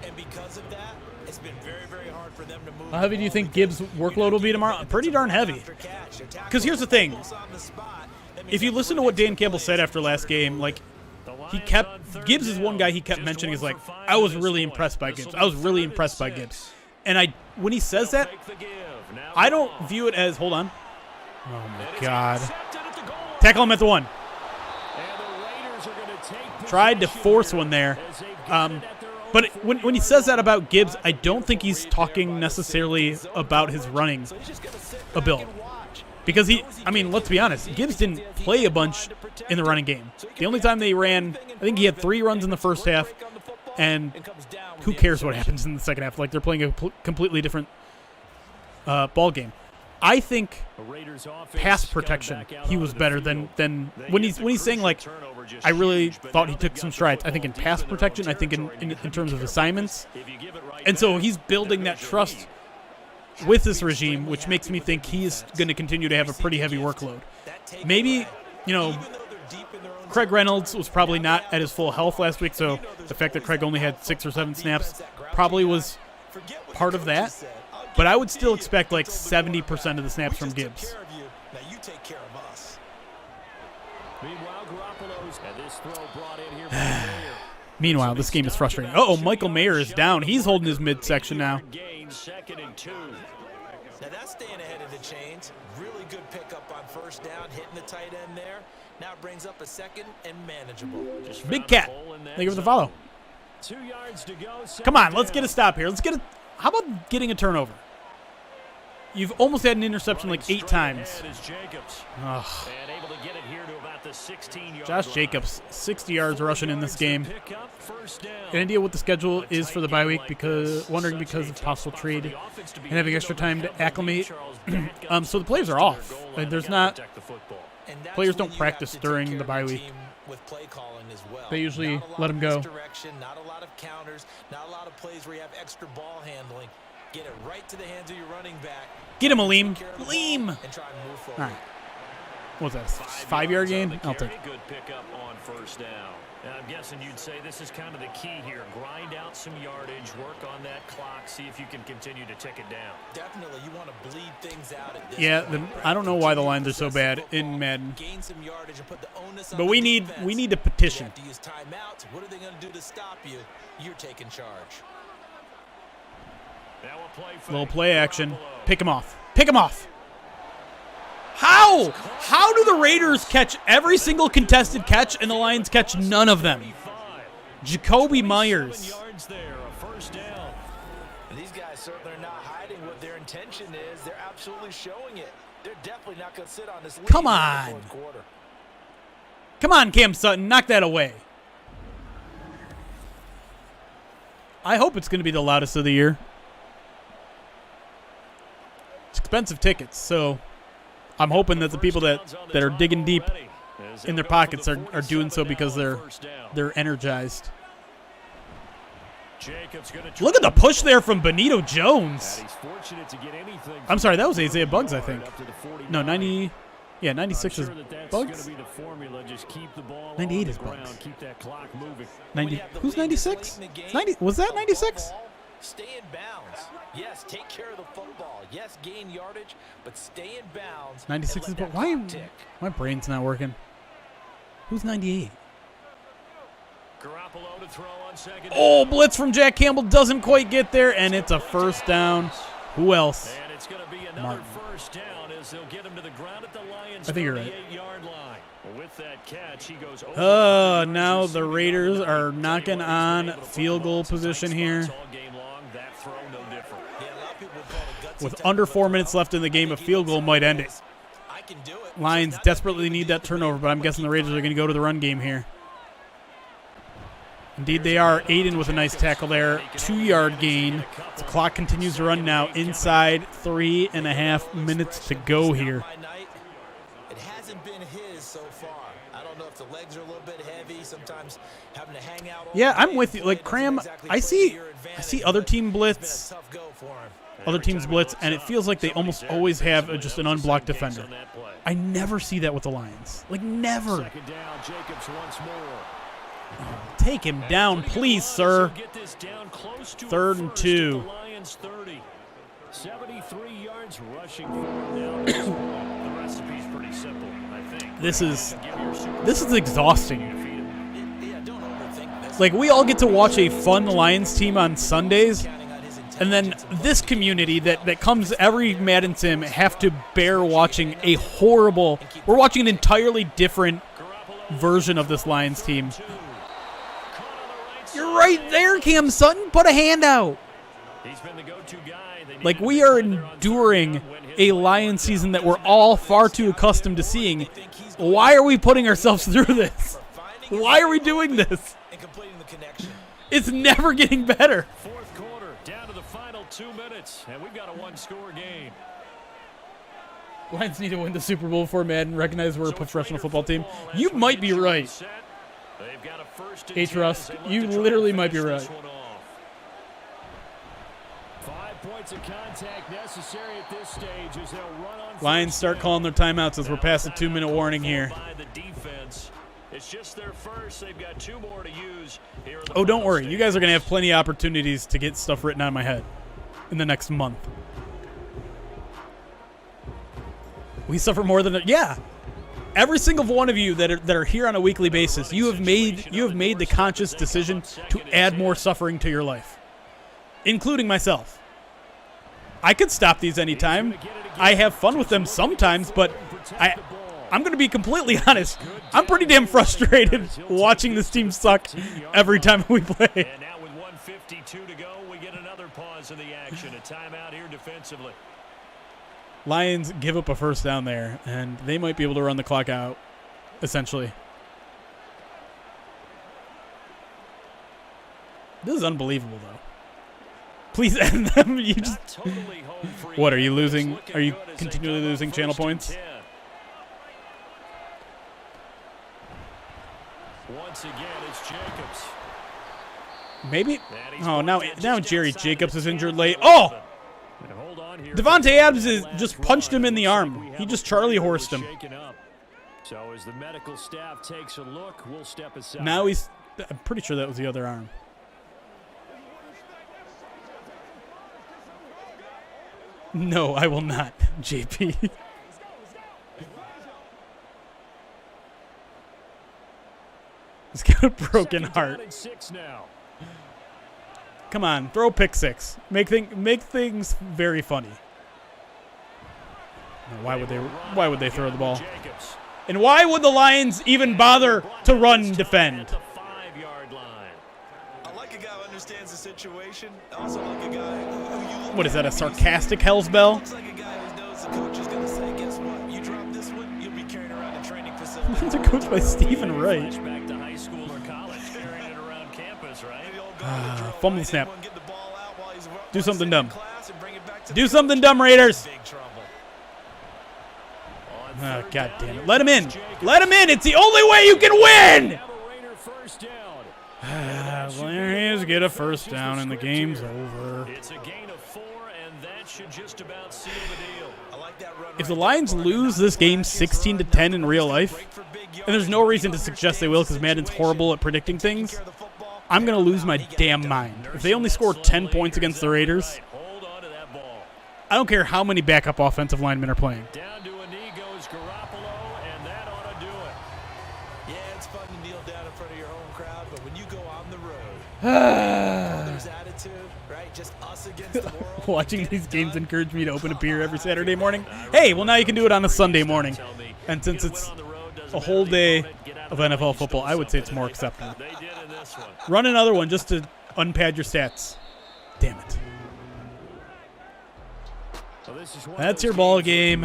And because of that, it's been very, very hard for them to move. How heavy do you think Gibbs' workload will be tomorrow? Pretty darn heavy. Because here's the thing. If you listen to what Dan Campbell said after last game, like, Gibbs is one guy he kept mentioning is like, I was really impressed by Gibbs. I was really impressed by Gibbs. And when he says that, I don't view it as, hold on. Oh, my God. Tackle him at the 1. Tried to force one there. But when he says that about Gibbs, I don't think he's talking necessarily about his running ability. Because let's be honest, Gibbs didn't play a bunch in the running game. The only time they ran, I think he had 3 runs in the first half, and who cares what happens in the second half? Like, they're playing a completely different ball game. I think pass protection, he was better than when he's saying, like, I really thought he took some strides. I think in pass protection, I think in terms of assignments. And so he's building that trust with this regime, which makes me think he's going to continue to have a pretty heavy workload. Maybe, Craig Reynolds was probably not at his full health last week, so the fact that Craig only had 6 or 7 snaps probably was part of that. But I would still expect like 70% of the snaps from Gibbs. Meanwhile, this game is frustrating. Uh-oh, Michael Mayer is down. He's holding his midsection now. Now that's staying ahead of the chains. Really good pickup on first down, hitting the tight end there. Now it brings up a second and manageable. Big Cat. Thank you for the follow. 2 yards to go. Come on, let's get a stop here. How about getting a turnover? You've almost had an interception like 8 times. Ugh. Josh Jacobs, 60 yards rushing in this game. An idea what the schedule is for the bye week, because of possible trade and having extra time to acclimate. So the players are off. Players don't practice during the bye week. They usually let them go. Not a lot of counters, not a lot of plays where you have extra ball handling. Get it right to the hands of your running back. Get him, Aleem. Aleem. All right. What's that? 5-yard gain? I'll take it. Good pickup on first down. And I'm guessing you'd say this is kind of the key here. Grind out some yardage, work on that clock, see if you can continue to tick it down. Definitely, you want to bleed things out at this point. I don't know why the lines are so bad in Madden. But we need to petition. You have to use timeouts. What are they going to do to stop you? You're taking charge. Little play action. Pick him off. Pick him off. How? How do the Raiders catch every single contested catch and the Lions catch none of them? Jacoby Myers. These guys certainly are not hiding what their intention is. They're absolutely showing it. They're definitely not going to sit on this lead. Come on. Come on, Cam Sutton. Knock that away. I hope it's going to be the loudest of the year. It's expensive tickets, so I'm hoping that the people that are digging deep in their pockets are doing so because they're energized. Look at the push there from Benito Jones. I'm sorry, that was Isaiah Buggs, I think. No, 90. Yeah, 96 is Buggs. 98 is Buggs. 90. Who's 96? 90. Was that 96? Stay in bounds. Yes, take care of the football. Yes, gain yardage, but stay in bounds. 96 is Buggs. Why? My brain's not working. Who's 98? Oh, blitz from Jack Campbell doesn't quite get there, and it's a first down. Who else? And it's going to be another first down as they'll get him to the ground at the Lions' I think you're right. 38-yard line. With that catch, he goes now the Raiders are knocking on field goal position here. With under 4 minutes left in the game, a field goal might end it. Lions desperately need that turnover, but I'm guessing the Raiders are going to go to the run game here. Indeed, they are. Aiden with a nice tackle there. 2-yard gain. The clock continues to run now. Inside 3.5 minutes to go here. It hasn't been his so far. I don't know if the legs are a little bit heavy. Sometimes having to hang out. Yeah, I'm with you. Like Cram, I see other team blitz. Other teams blitz, and it feels like they almost always have just an unblocked defender. I never see that with the Lions. Like, never. Second down, Jacobs once more. Take him down, please, sir. 3rd and 2. 73 yards rushing forward now. The recipe's pretty simple, I think. This is exhausting. Like, we all get to watch a fun Lions team on Sundays, and then this community that comes every Madden sim have to bear watching a horrible. We're watching an entirely different version of this Lions team. You're right there, Cam Sutton. Put a hand out. He's been the go-to guy. Like, we are enduring a Lions season that we're all far too accustomed to seeing. Why are we putting ourselves through this? Why are we doing this? It's never getting better. Fourth quarter, down to the final 2 minutes, and we've got a one-score game. Lions need to win the Super Bowl before Madden recognize we're a professional football team. You might be right. H-Rusk, you literally might be right. 5 points of contact necessary at this stage as they'll run on. Lions start calling their timeouts as we're past the 2-minute warning here. It's just their first. They've got 2 more to use here. Oh, don't worry. You guys are going to have plenty of opportunities to get stuff written on my head in the next month. We suffer more than yeah. Every single one of you that are here on a weekly basis, you have made the conscious decision to add more suffering to your life, including myself. I could stop these anytime. I have fun with them sometimes, but I'm going to be completely honest. I'm pretty damn frustrated watching this team suck every time we play. And now with 1:52 to go, we get another pause in the action. A timeout here defensively. Lions give up a first down there, and they might be able to run the clock out, essentially. This is unbelievable, though. Please end them. You just. What, are you losing? Are you continually losing channel points? Once again, it's Jacobs. Maybe. Oh, now Jerry Jacobs is injured late. Oh! Devontae Adams just punched him in the arm. He just Charlie horsed him. So as the medical staff takes a look, we'll step aside. Now I'm pretty sure that was the other arm. No, I will not, JP. He's got a broken heart. Come on, throw pick six. Make things very funny. Why would they throw the ball? And why would the Lions even bother to run defend? I like a guy who understands the situation. I also like a guy who What is that, a sarcastic Hell's Bell? looks like a guy who knows the coach is going to say, guess what? You drop this one, you'll be carrying around a training facility. They're coached by Stephen Wright. Back to high school or college, carrying it around campus, right? Fumble the snap. Do something dumb. Do something dumb, Raiders. Oh, God damn it. Let him in. Let him in. It's the only way you can win. Lions get a first down and the game's over. It's a gain of 4, and that should just about seal the deal. If the Lions lose this game 16-10 in real life, and there's no reason to suggest they will because Madden's horrible at predicting things, I'm going to lose my damn mind. If they only score 10 points against the Raiders, I don't care how many backup offensive linemen are playing. Down to a knee goes Garoppolo, and that ought to do it. Yeah, it's fun to kneel down in front of your home crowd, but when you go on the road, there's attitude, right? Just us against the world. Watching these games encouraged me to open a beer every Saturday morning. Hey, well, now you can do it on a Sunday morning. And since it's a whole day of NFL football, I would say it's more acceptable. Run another one just to unpad your stats. Damn it. That's your ball game.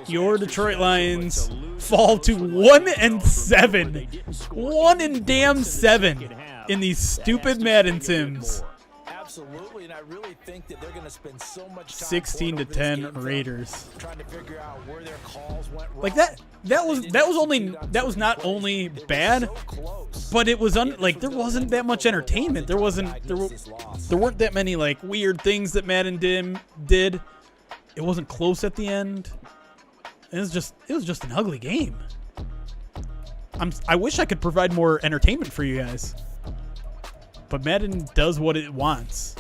Your Detroit Lions fall to 1-7. 1-7 in these stupid Madden sims. Absolutely, and I really think that they're going to spend so much time 16-10 Raiders. trying to figure out where their calls went wrong. Like that was not only bad, but it was there wasn't that much entertainment. There weren't that many like weird things that Madden did. It wasn't close at the end. It was just an ugly game. I wish I could provide more entertainment for you guys. But Madden does what it wants.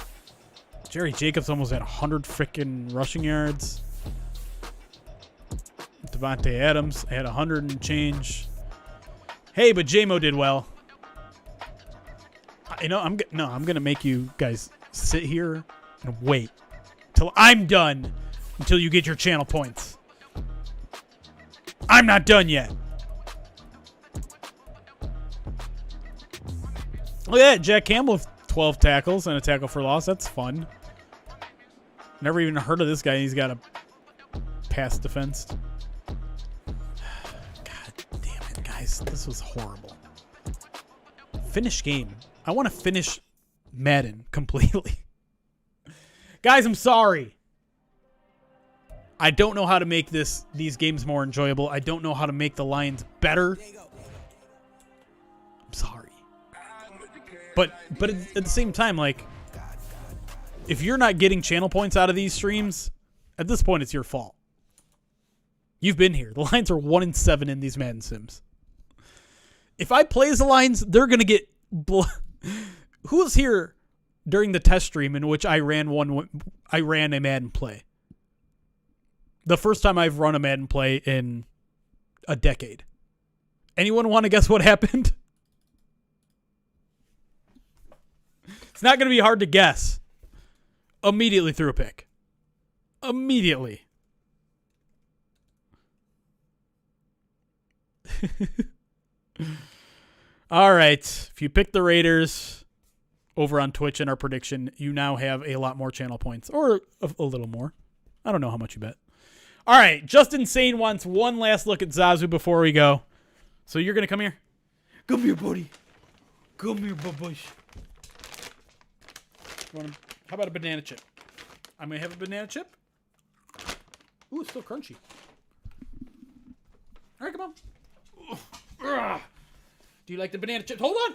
Jerry Jacobs almost had 100 freaking rushing yards. Devontae Adams had 100 and change. Hey, but J-Mo did well. I'm gonna make you guys sit here and wait till I'm done. Until you get your channel points. I'm not done yet. Look at that. Jack Campbell with 12 tackles and a tackle for loss. That's fun. Never even heard of this guy. He's got a pass defense. God damn it, guys. This was horrible. Finish game. I want to finish Madden completely. Guys, I'm sorry. I don't know how to make these games more enjoyable. I don't know how to make the Lions better. I'm sorry. But at the same time, like, if you're not getting channel points out of these streams, at this point, it's your fault. You've been here. The Lions are 1-7 in these Madden Sims. If I play as the Lions, they're going to get... Who was here during the test stream in which I ran a Madden play? The first time I've run a Madden play in a decade. Anyone want to guess what happened? It's not going to be hard to guess. Immediately threw a pick. Immediately. All right. If you pick the Raiders over on Twitch in our prediction, you now have a lot more channel points. Or a little more. I don't know how much you bet. All right. Justin Sane wants one last look at Zazu before we go. So you're going to come here? Come here, buddy. Come here, babush. How about a banana chip? I'm going to have a banana chip. Ooh, it's still crunchy. All right, come on. Do you like the banana chips? Hold on.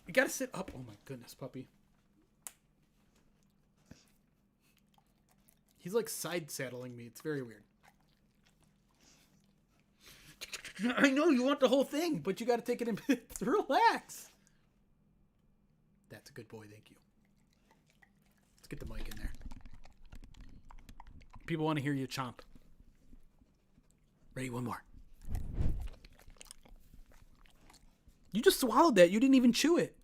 You got to sit up. Oh, my goodness, puppy. He's like side saddling me. It's very weird. I know you want the whole thing, but you got to take it in. Relax. That's a good boy. Thank you. Let's get the mic in there. People want to hear you chomp. Ready? One more. You just swallowed that. You didn't even chew it.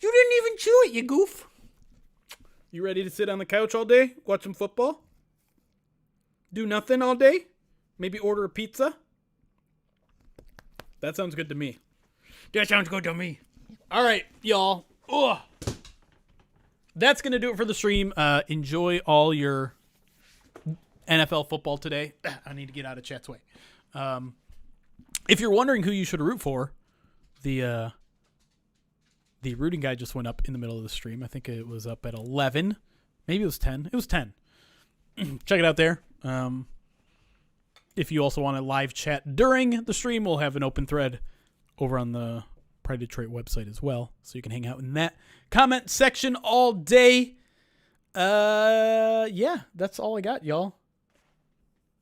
You goof. You ready to sit on the couch all day? Watch some football? Do nothing all day? Maybe order a pizza? That sounds good to me. That sounds good to me. All right, y'all. Ugh. That's going to do it for the stream. Enjoy all your NFL football today. I need to get out of chat's way. If you're wondering who you should root for, the rooting guide just went up in the middle of the stream. I think it was up at 11. Maybe it was 10. It was 10. Check it out there. If you also want to live chat during the stream, we'll have an open thread over on the Pride Detroit website as well, so you can hang out in that comment section all day. Yeah, that's all I got, y'all.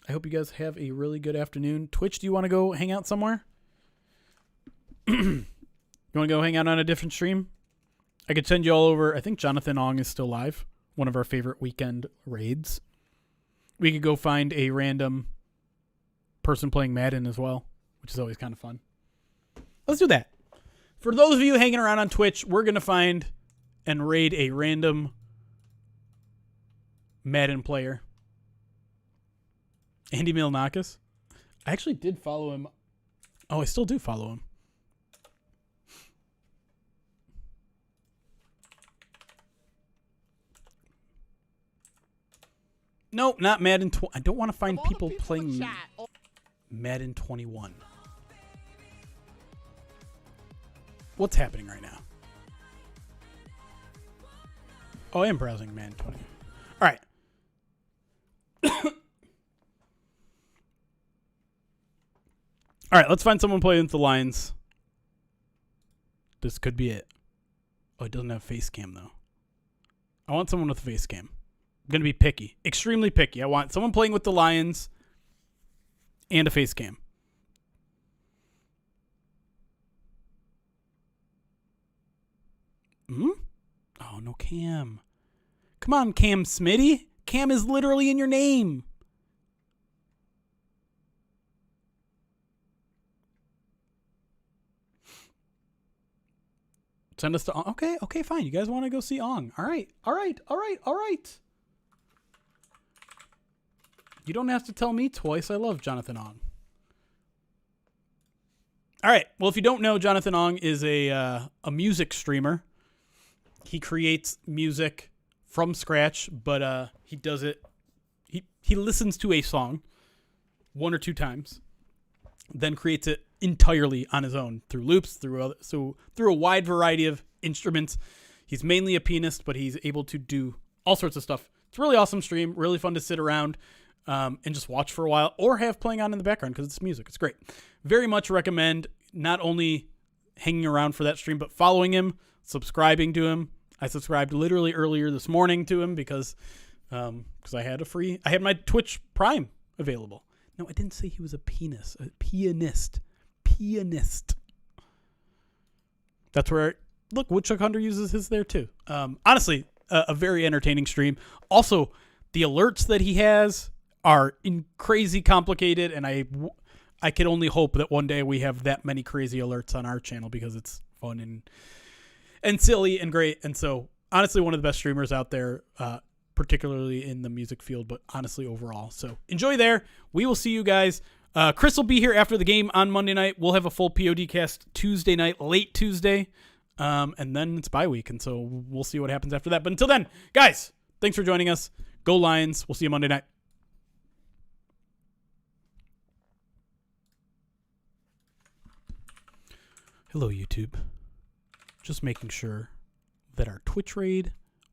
I hope you guys have a really good afternoon. Twitch, do you want to go hang out somewhere? You want to go hang out on a different stream? I could send you all over. I think Jonathan Ong is still live. One of our favorite weekend raids. We could go find a random person playing Madden as well, which is always kind of fun. Let's do that. For those of you hanging around on Twitch, we're going to find and raid a random Madden player. Andy Milonakis. I actually did follow him. Oh, I still do follow him. Nope, not Madden. I don't want to find people playing Madden 21. What's happening right now? Oh, I am browsing Madden 20. All right. All right, let's find someone playing against the Lions. This could be it. Oh, it doesn't have face cam, though. I want someone with a face cam. I'm going to be picky. Extremely picky. I want someone playing with the Lions and a face cam. Oh, no Cam. Come on, Cam Smitty. Cam is literally in your name. Send us to Ong. Okay, fine. You guys want to go see Ong. All right. You don't have to tell me twice. I love Jonathan Ong. All right. Well, if you don't know, Jonathan Ong is a music streamer. He creates music from scratch, but he does it. He listens to a song 1 or 2 times, then creates it entirely on his own through loops, through a wide variety of instruments. He's mainly a pianist, but he's able to do all sorts of stuff. It's a really awesome stream, really fun to sit around and just watch for a while or have playing on in the background because it's music. It's great. Very much recommend not only hanging around for that stream, but following him, subscribing to him. I subscribed literally earlier this morning to him because I had my Twitch Prime available. No, I didn't say he was a pianist. Pianist. That's where, look, Woodchuck Hunter uses his there too. Honestly, a very entertaining stream. Also, the alerts that he has are crazy complicated, and I could only hope that one day we have that many crazy alerts on our channel because it's fun and silly and great. And so, honestly, one of the best streamers out there, particularly in the music field, but honestly overall. So enjoy there. We will see you guys. Chris will be here after the game on Monday night. We'll have a full POD cast Tuesday night, late Tuesday. And then it's bye week. And so we'll see what happens after that. But until then, guys, thanks for joining us. Go Lions. We'll see you Monday night. Hello, YouTube. Just making sure that our Twitch raid